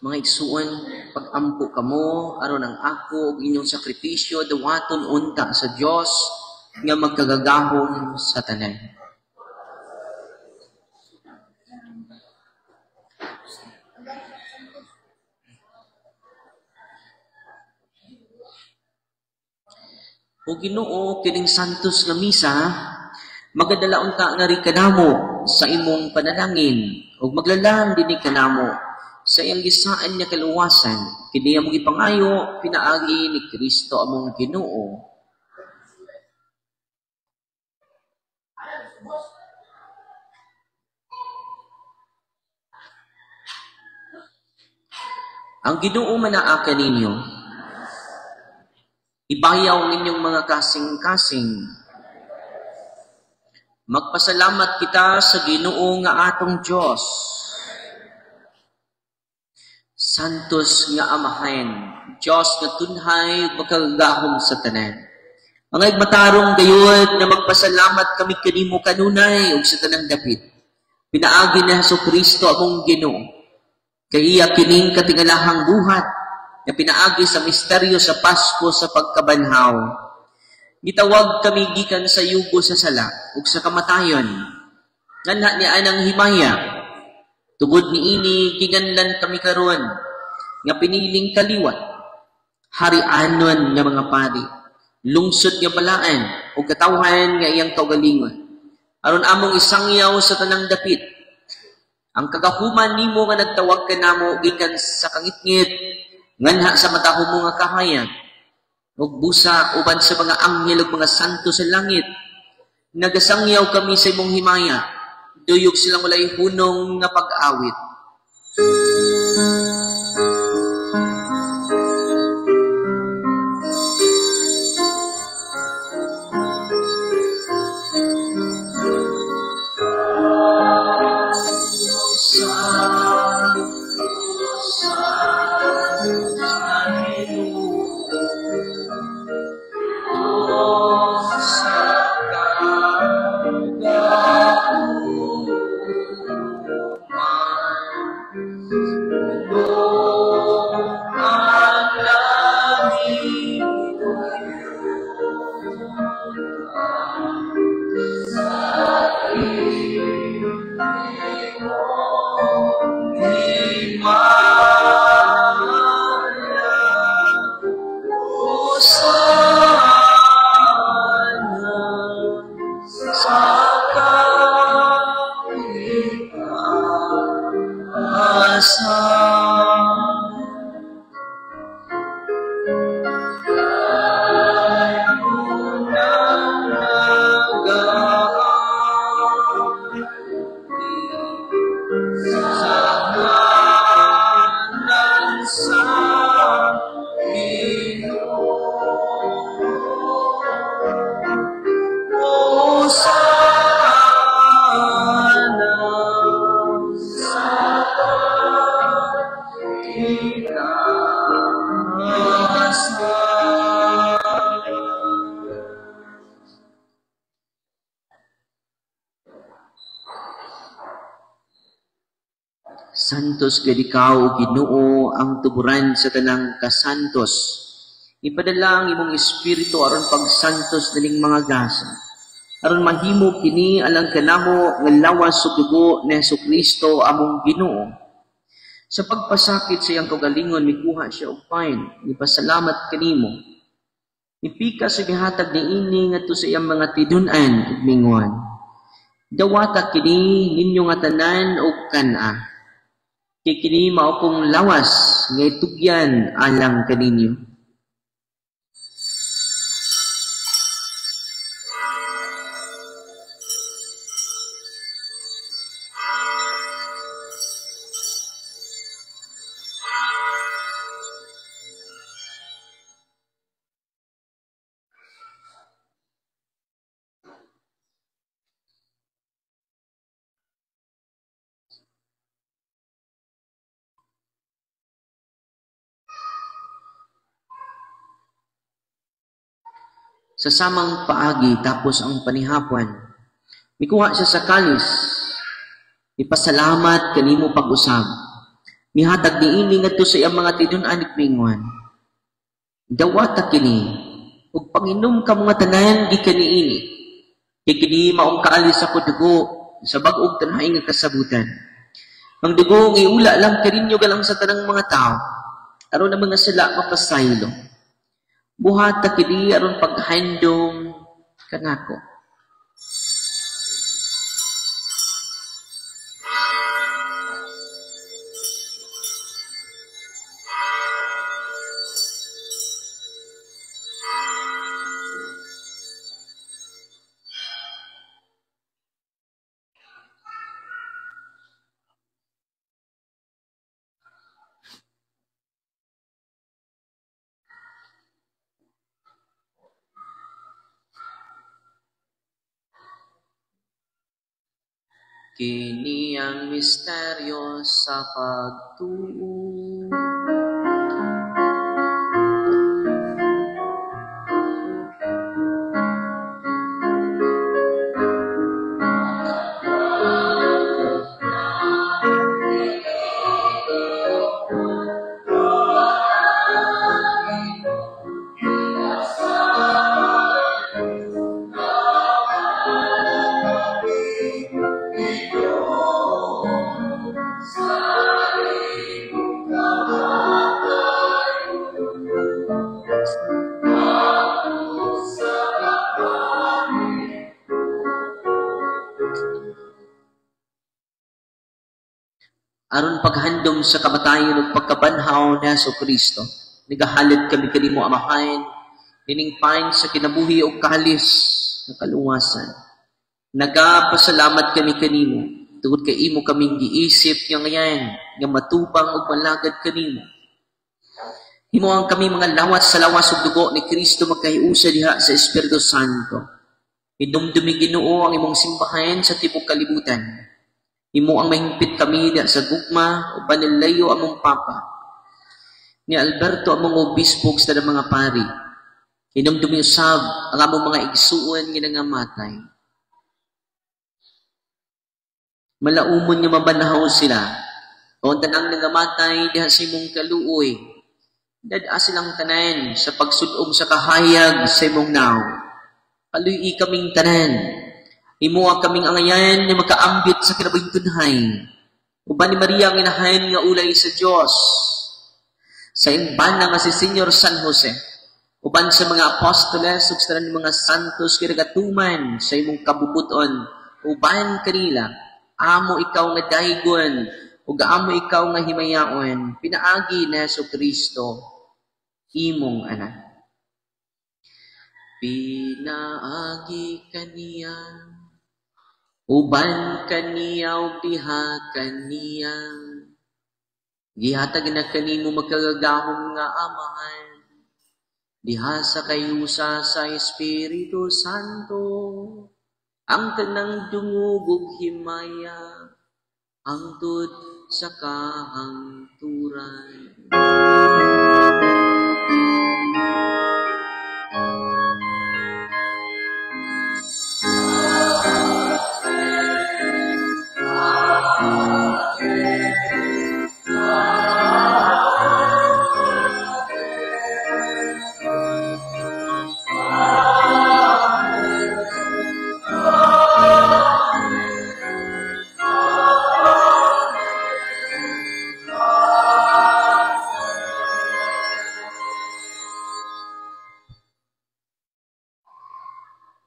Mga igsuon, pag-ampo kamo, aron ang ako ug inyong sakripisyo, dawaton unta sa Dios nga magkagagahom sa tanan. O Ginoo, kining santos nga misa, magadala unta nga ri kanamo sa imong panalangin ug maglalang dinhi kanamo sa iyang gisaan niya kaluwasan, kini among ipangayo, pinaagi ni Kristo among Ginoo. Ang Ginoo manaaka ninyo, ibayaw ninyong mga kasing-kasing. Magpasalamat kita sa Ginoo nga atong Dios. Santos nga Amahan, Diyos nga tunhay magkagahom sa tanan. Mga igmatarong gayud na magpasalamat kami kanimo kanunay ug sa tanang dapit. Pinaagi ni Jesucristo among Ginoo. Kay iya kining katingalahang buhat na pinaagi sa misteryo sa Pasko sa pagkabanhaw. Gitawag kami gikan sa yugo sa sala ug sa kamatayon. Nganha ni anang himaya. Tugod ni ini giganlan kami karon nga piniling kaliwat, harianon nga mga pari, lungsod nga balaan o katawhan nga iyang kaugalingon. Aron among isangyaw sa tanang dapit, ang kagahuman nimo nga nagtawag kanamo gikan sa kangitngit, nganha sa matahom mo nga kahayan, ug busa uban sa mga anghel ug mga santo sa langit, nagasangyaw kami sa imong himaya, duyog silang walay hunong nga pag-awit. Santos gid ikaw, Ginoo, ang tuburan sa tanang kasantos. Ipadala ang imong espiritu aron pagsantos daling mga gasa. Aron mahimo kini alang kanamo nga lawas ug dugo ni Jesucristo among Ginoo. Sa pagpasakit sa iyang kagalingon mikuha siya og pain, ipasalamat kanimo. Ipika sa gihatag niini ngadto sa iyang mga tidun-an ug minguan. Dawata kini ninyo nga tanan og kana. Kay kini mao kong lawas nga itugyan alang kaninyo. Sa samang paagi tapos ang panihapon, mikuha siya sa kalis, ipasalamat kanimo pag-usab. Mihatag niini ngadto sa iyang mga tidun-an ug minguan. Dawata kini ug panginom ka mga tanan gikan niini. Kay kini maong kalis sa dugo sa bag-ong tanhay nga kasabutan. Ang dugo nga iula lang kaninyo galang sa tanang mga tao. Aron ang mga sala mapasaylo. Buhat ta kini aron paghandom kanako. Kini ang misteryo sa pagtuo. Aron paghandom sa kamatayon ug pagkabanhaw ni Jesucristo, nagahalad kami kanimo amahan, dining pain sa kinabuhi ug kahalis nga kaluwasan. Nagapasalamat kami kanimo, tungod kay imo kaming giisip nga ngayan, nga matubang ug malagad kanimo. Himo ang kami mga lawas sa lawas ug dugo ni Kristo magkahiusa diha sa Espiritu Santo. Idumdumi Ginoo ang imong simbahan sa tibok kalibutan. Imo ang mahingpit kami sa gugma o panilayo among papa. Ni Alberto among obispo sa mga pari. Hinumdumi usab ang among mga igsuon nga nangamatay. Malaumon nga mabanahaw sila. O tanang nangamatay diha sa imong kaluoy. Dada silang tanan sa pagsudob sa kahayag sa imong naw. Kaluy kaming tanan. Imo ang kaming angayan na makaambit sa kinabuhing tunhay. Uban ni Maria ang inahan nga ulay sa Dios. Sa imbana nga si Senyor San Jose. Uban sa mga apostoles ug sa mga santos kinagatuman sa imong kabubuton. Uban kanila, amo ikaw nga daygon ug amo ikaw nga himayaon. Pinaagi ni Jesucristo imong anak. Pinaagi kaniya. Uban kaniya o diha kaniya. Gihatag na kanimo magkagagahom nga amahan. Diha sa kayusa sa Espiritu Santo. Ang tanang dungog himaya. Hangtod sa kahangturan.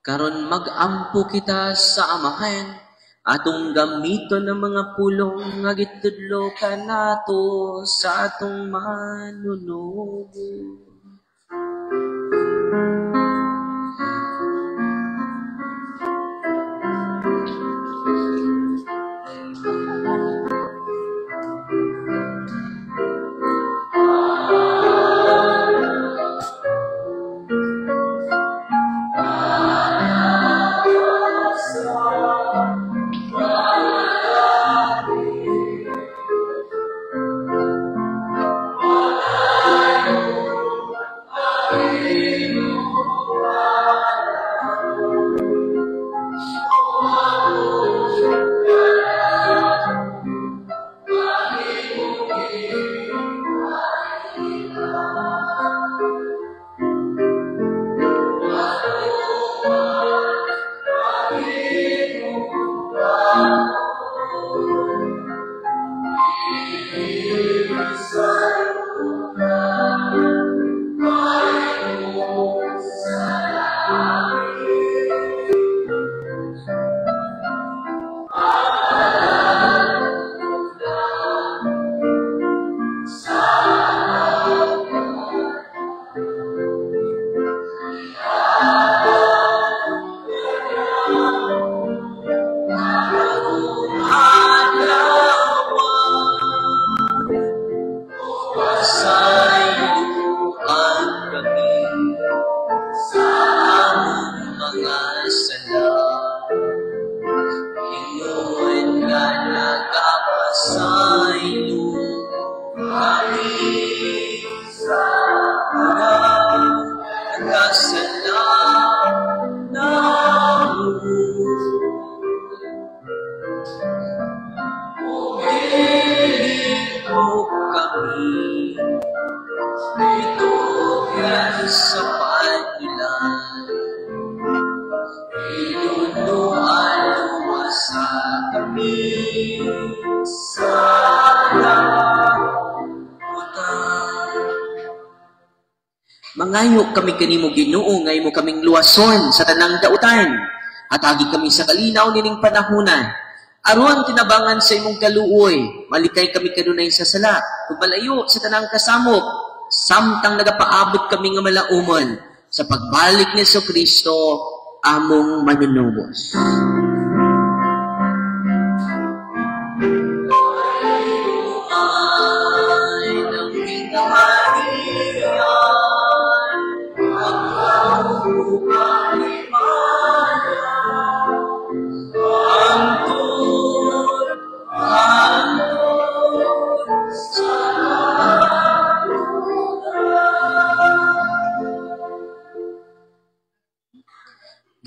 Karon mag-ampo kita sa Amahan, atong gamiton ng mga pulong nga gitudlo kanato sa atong manunubo. Mangayo kami kanimo Ginoo, ngay mo kaming luwason sa tanang dautan. At agi kami sa kalinaw nining panahunan. Aron tinabangan sa imong kaluoy, malikay kami kanunay sa sala, ug malayo sa tanang kasamok, samtang nagapaabot kami nga malaumon sa pagbalik ni Kristo among manunubos.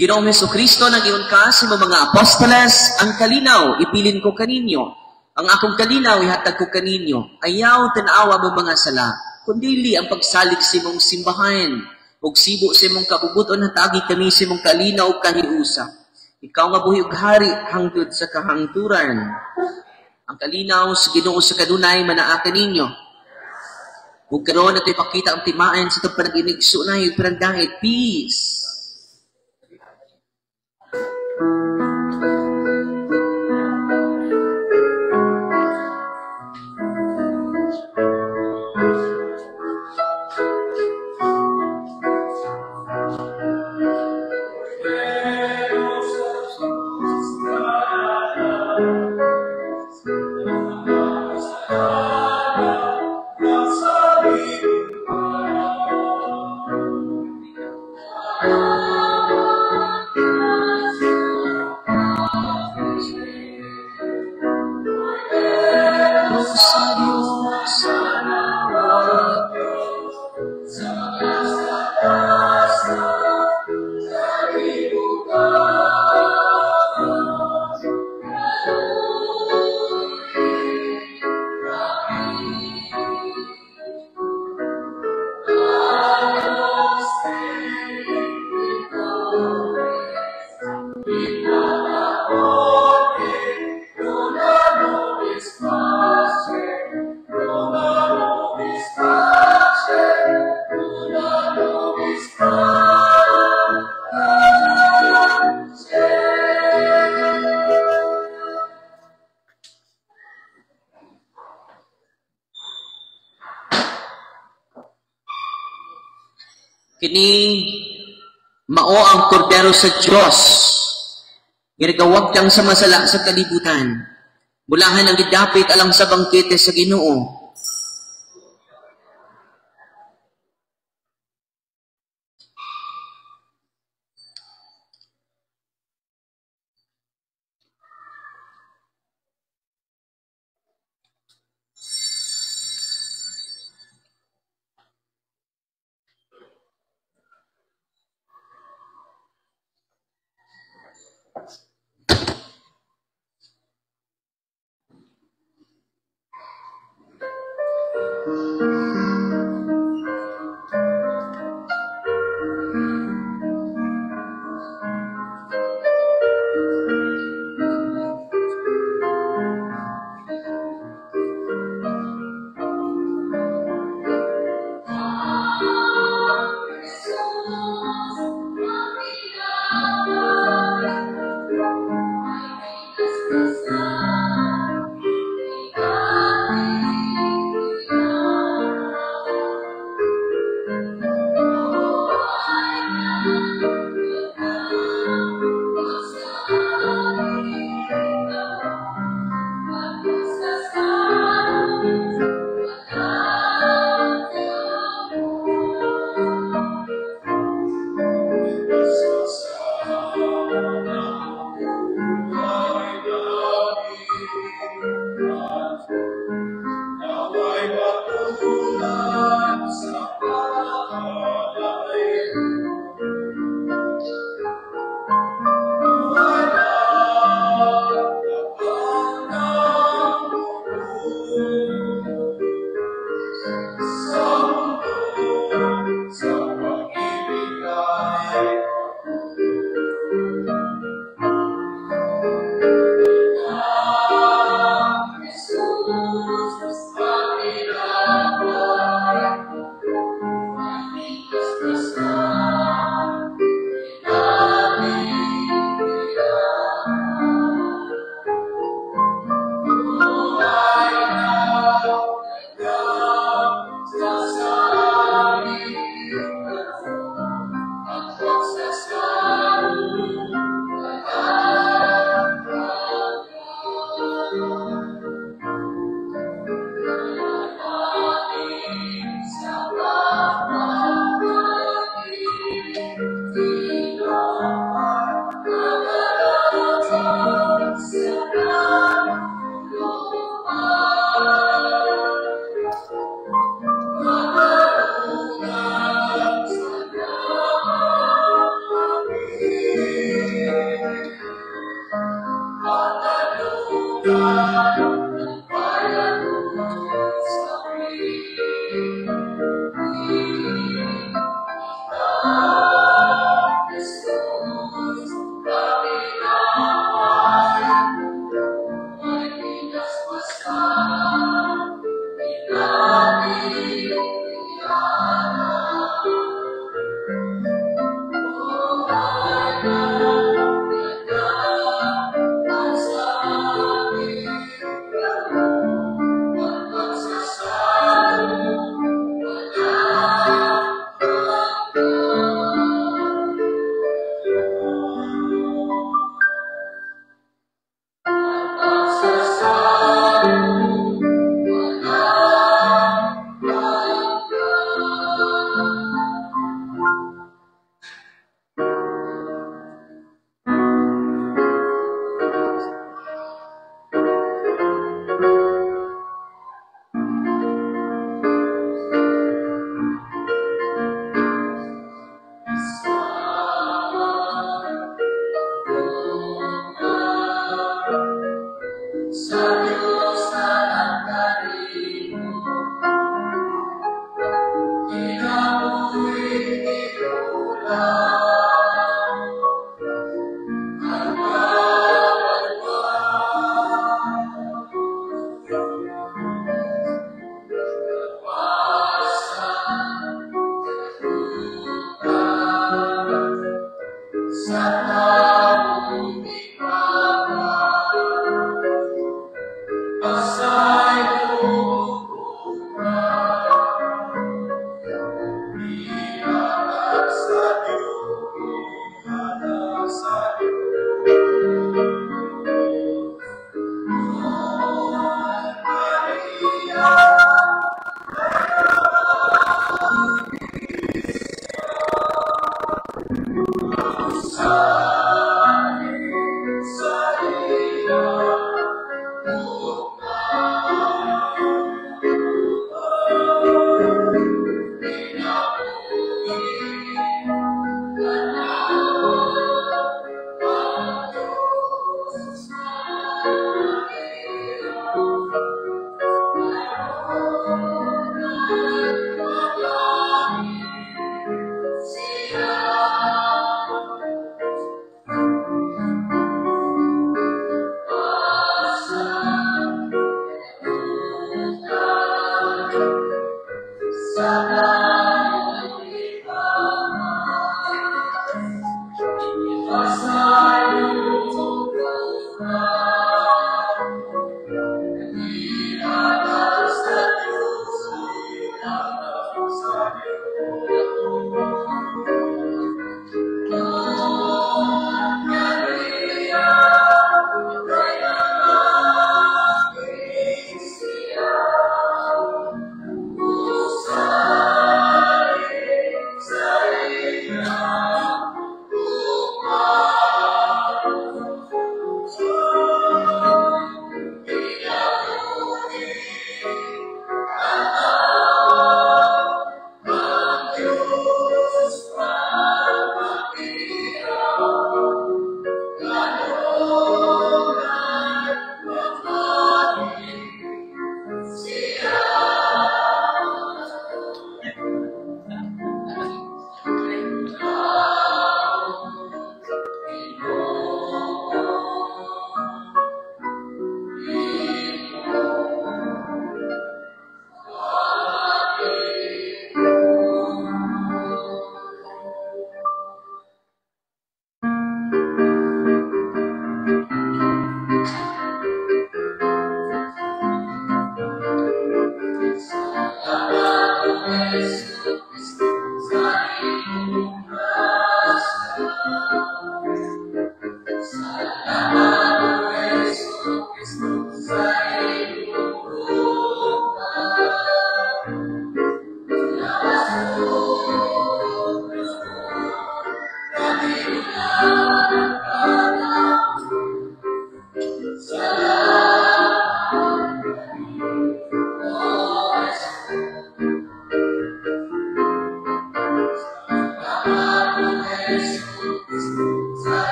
Ginoong Jesucristo, nag-iyon ka sa mga apostoles, ang kalinaw, ipilin ko kaninyo. Ang akong kalinaw, ihatag ko kaninyo. Ayaw, tanawa mo mga sala, kundili ang pagsalig sa imong simbahan, ug sibo sa imong kabubuton, hatagi kami sa imong kalinaw ug kahiusa. Ikaw nga buhi ug hari, hangtod sa kahangturan. Ang kalinaw sa Ginoo sa kadunay, manaa kaninyo. Ug karon nato ipakita ang timaan sa itong panag-inigso na yung panagdangit. Peace! Kini mao ang kordero sa Dios. Ginagawag lang sa masala sa kalibutan. Bulahan ang gidapit alang sa bangkete sa Ginoo.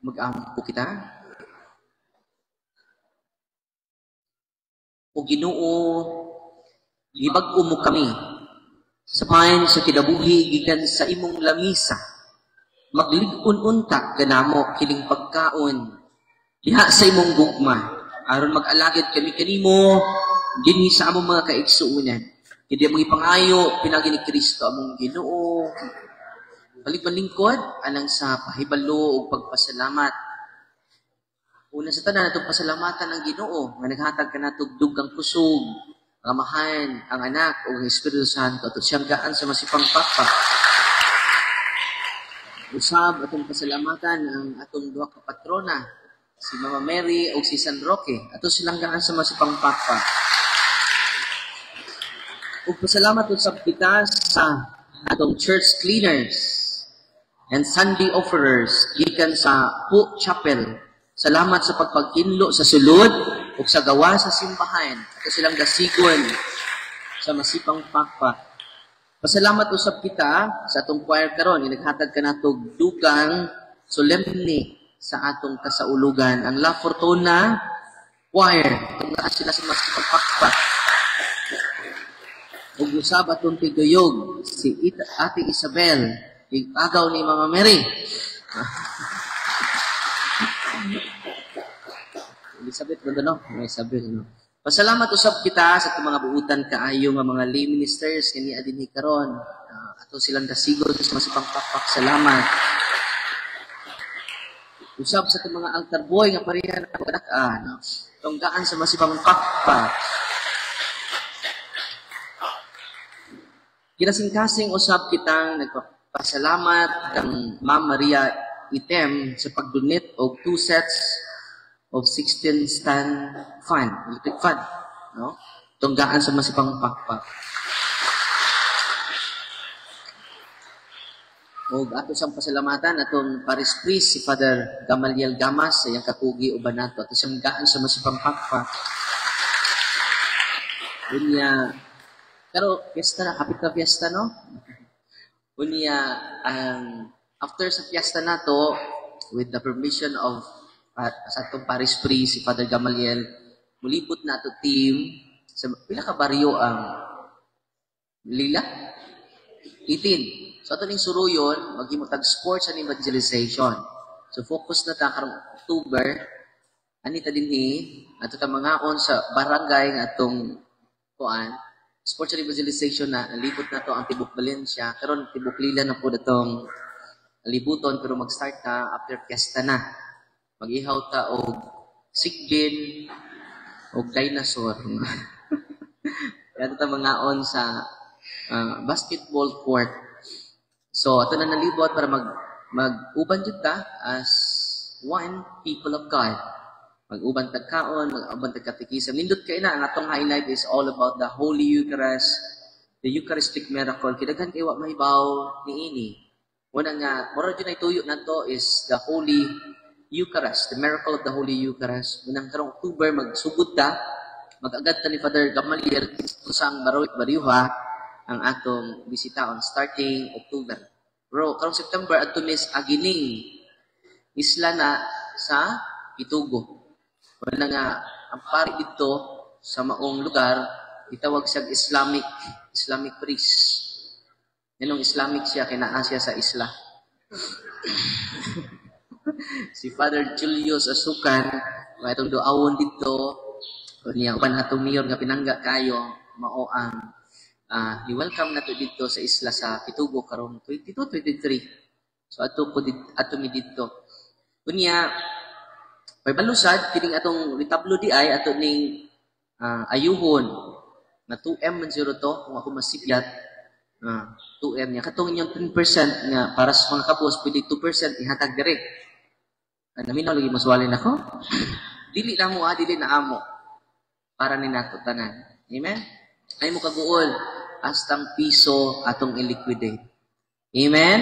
Mag-ampo kita. O Ginoo, gibag-o mo kami sa pain sa kinabuhi gikan sa imong lamisa. Maglig-on unta ganamo kining pagkaon diha sa imong gugma aron mag-alagid kami kanimo dinhi sa among mga kaigsuonan. Kaya mga ipangayo pinagi ni Kristo among Ginoo. Balik-balingkod anang sa pahibalo ug pagpasalamat. Una sa tanan natong pasalamatan ang Ginoo nga naghatag kanatog dugang kusog, ang Amahan, ang Anak ug ang Espiritu Santo at siyang gaan sa masipang papa. Usab atong pasalamatan ang atong duha ka patrona, si Mama Mary ug si San Roque. Ato silang gaan sa masipang papa. Ug pasalamat usab kita sa atong church cleaners and Sunday offerers gikan sa Hope Chapel. Salamat sa pagpagkinlo sa sulod ug sa gawa sa simbahan. Ato silang dasigon sa masipang papa. Pasalamat usab kita sa atong choir karon nga naghatag kanatog dugang solemne sa atong kasaulugan. Ang La Fortuna Choir, tunga sila sa masipang papa. Ug usab atong tiguyog si Ate Isabel, agaw ni Mama Mary. Elizabeth, no? Isabel, no? Pasalamat usab kita sa itong mga buutan kaayo nga mga lay ministers kani adinhi karon. Ato silang dasigon sa masipang papak. Salamat. Usab sa itong mga altar boy nga pareha na pagkakaan. No? Tunggaan sa masipang papak. Kinasing-kasing usab kitang nagpapasalamat kang Ma'am Maria Item sa pag-donate og 2 sets of 16 stand fan, electric fan, no? Tunggaan sa masipang pakpak. Og ato sang pasalamatan atong Paris Priest si Father Gamaliel Gamas sa iyang katugi uban nato ato siyang gaan sa masipang pakpak. Unya pero fiesta na, kapit na fiesta, no? Unya after sa fiesta nato, with the permission of sa atong Paris Priest, si Father Gamaliel, mulipot na ito team sa pila ka baryo ang Lila? 18. So ito ning suruyon, maghimutag sports and evangelization. So focus na ta karong October, anita dinhi ato ta mangaon sa barangay nga atong kuan, sports and evangelization na nalipot na to ang Tibok Valencia. Karon Tibok Lila na po datong libuton pero mag-start ta after fiesta na. Mag-ihaw ta og sigbin og dinosaur. Kaya ta mangaon sa basketball court. So ato na nalibot para mag-uban jud ta as one people of God. Mag-uban tag kaon, mag-uban tag katekism. Nindot kay na ang atong highlight is all about the Holy Eucharist, the Eucharistic miracle. Kidaghan kay wa mahibaw niini. Una nga, mura dyan ay tuyo na to is the Holy Eucharist, the miracle of the Holy Eucharist. Munang karong October, magsugod ta, mag-agad ta ni Father Gamaliel kusang bariyuha ang atong bisitaon starting October. Bro, karong September, at tumis Agining, isla na sa Itugo. Wala nga, ang pari dito sa maong lugar, Itawag siya Islamic priest. Yanong Islamic siya, kinaa siya sa isla. Si Father Julius Asukan, itong doawon dito, niyang panhatong mayor nga pinangga kayo, mao ang i-welcome nato dito sa isla sa Pitugo karon 22-23. So ato mi dito. Kunya paybalusad kining atong retablo di ay ato ning ayuhon na 2M man zero to kung ako masigyat 2M niya katong inyong 10% nga para sa mga kapos pwede 2% ihatag direct. Naminaw lagi maswalin ako. Dili na mo dili na amo para ni nato tanan. Amen. Ay mo kaguol astang piso atong i-liquidate. Amen?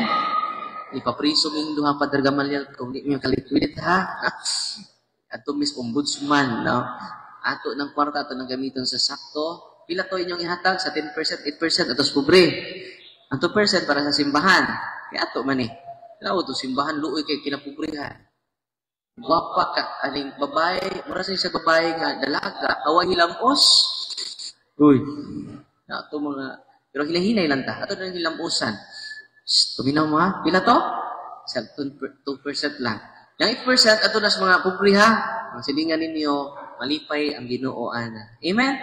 Ipapriso ng duha Padre Gamaliel kung di mo ka-liquidate ha. Ato mis ombudsman, no? Ato ng kwarta, ato ng gamiton sa sakto. Pila to inyong ihatag sa 10%, 8%, atos pobre. Ang 2% para sa simbahan. Kaya ato man eh. Kaya to simbahan, luoy kay kinapobrihan. Wapa ka, aling babae, maras sa babae nga, dalaga, away hilamos. Uy. Ato mga, pero hilay-hilay lang ta. Ato na hilamusan. Tuminaw mo ha? Pila to? 2% lang. Yung 8%, ato na sa mga pobre ha. Ang silingan ninyo, malipay ang Ginooan. Amen?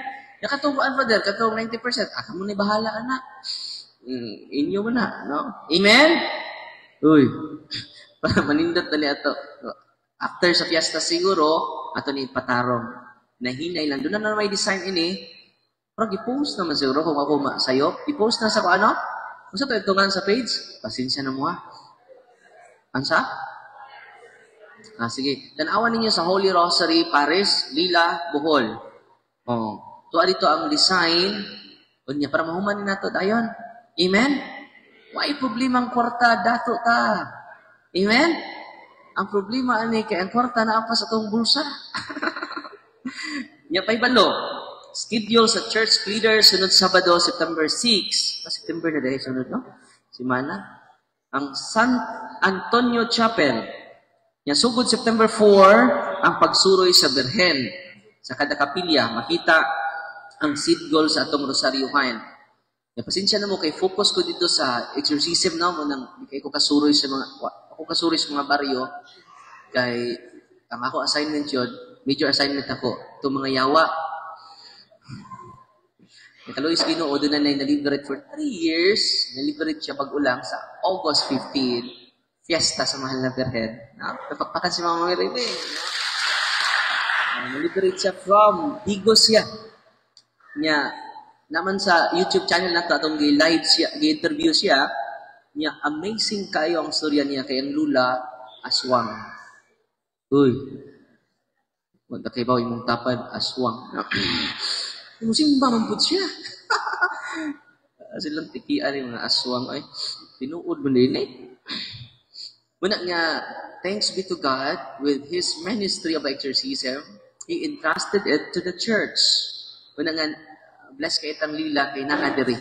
Yung katubuan, Father, katong 90%, kamo na bahala, anak. Inyo mo na, no? Amen? Uy. Para manindot na niya ito. After sa fiesta siguro, ato ni patarong. Nahinay lang. Doon na may design ini. Pero i-post naman siguro kung ako sa'yo. I-post na sa kung ano? Kung sa ito itungan sa page, pasensya na mo ha. Ansa? Sige. Tanawan ninyo sa Holy Rosary, Paris, Lila, Bohol. Tuwa dito ang design. Unya, para mahuman na ito. Dayon. Amen? Why problema ang kwarta dato ta? Amen? Ang problema ani kay ang kwarta na apa sa itong bulsa. Nya pa'y balo. Schedule sa church leader sunod Sabado, September 6. September na dahil sunod, no? Simana. Ang San Antonio Chapel. Nya sugod September 4, ang pagsuroy sa Birhen. Sa kada kapilya, makita ang seed goal sa atong Rosariohan. Nya pasensya na mo kay focus ko dito sa exorcism na mo nang kay ko kasuroy sa mga baryo kay ang ako assignment yun, major assignment ako. Itong mga yawa. Kalois Ginoo, doon na na-liberate for 3 years. Na-liberate siya pag-ulang sa August 15, fiesta sa Mahal na Birhen. Napakpakan si Mama Mary. Na-liberate siya from Igos siya. Niya, naman sa YouTube channel na ito, atong live siya, interview siya, niya, amazing kayo ang storya niya kay ang Lula Aswang. Uy, magkakaibaw yung tapad, Aswang. Musimba man po siya. Silang tikian yung mga aswang ay pinuod mo din eh. Muna nga, thanks be to God, with His ministry of exorcism, He entrusted it to the church. Muna nga, bless kay itang Lila kay Nakadiri.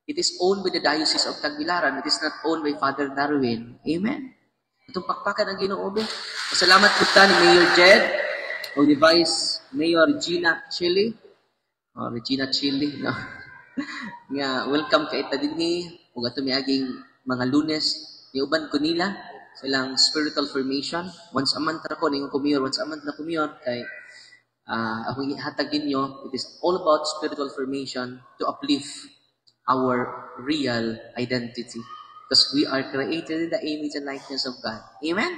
It is owned by the Diocese of Tagbilaran. It is not owned by Father Darwin. Amen? Itong pakpakan ang Ginoo. Salamat po ta ni Mayor Jed o ni Vice Mayor Regina Chili. Regina Chili, no? Nga, welcome ka ita din ni. Huwag ato miaging mga Lunes. Iuban ko nila sa ilang spiritual formation. Once a month na ko, ningong kumyor. Once a month na kumyor. Kay, akong ihatagin nyo, it is all about spiritual formation to uplift our real identity. Because we are created in the image and likeness of God. Amen?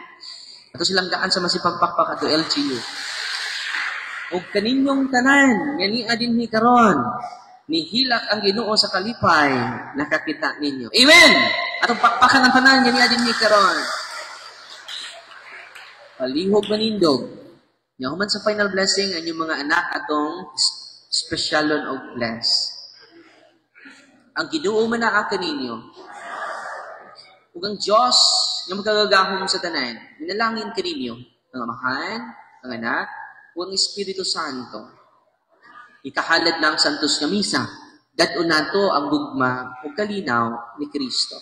Ato silang daan sa masipagpakpak ato LGU. O kaninyong tanan, yani adin ni karon, nihilak ang Ginoo sa kalipay, nakakita ninyo. Amen! Atong pakpakan ng tanan, yani adin ni karon. Palihog manindog. Yahuman sa final blessing, ang mga anak atong specialon of bless. Ang Ginoo man na kaninyo. Ug ang Dios nga magkagagahom sa tanan, minalangin kaninyo, ang Amahan, ang Anak, o ang Espiritu Santo. Ikahalad ng Santos nga Misa. Dadon nato ang gugma o kalinaw ni Kristo.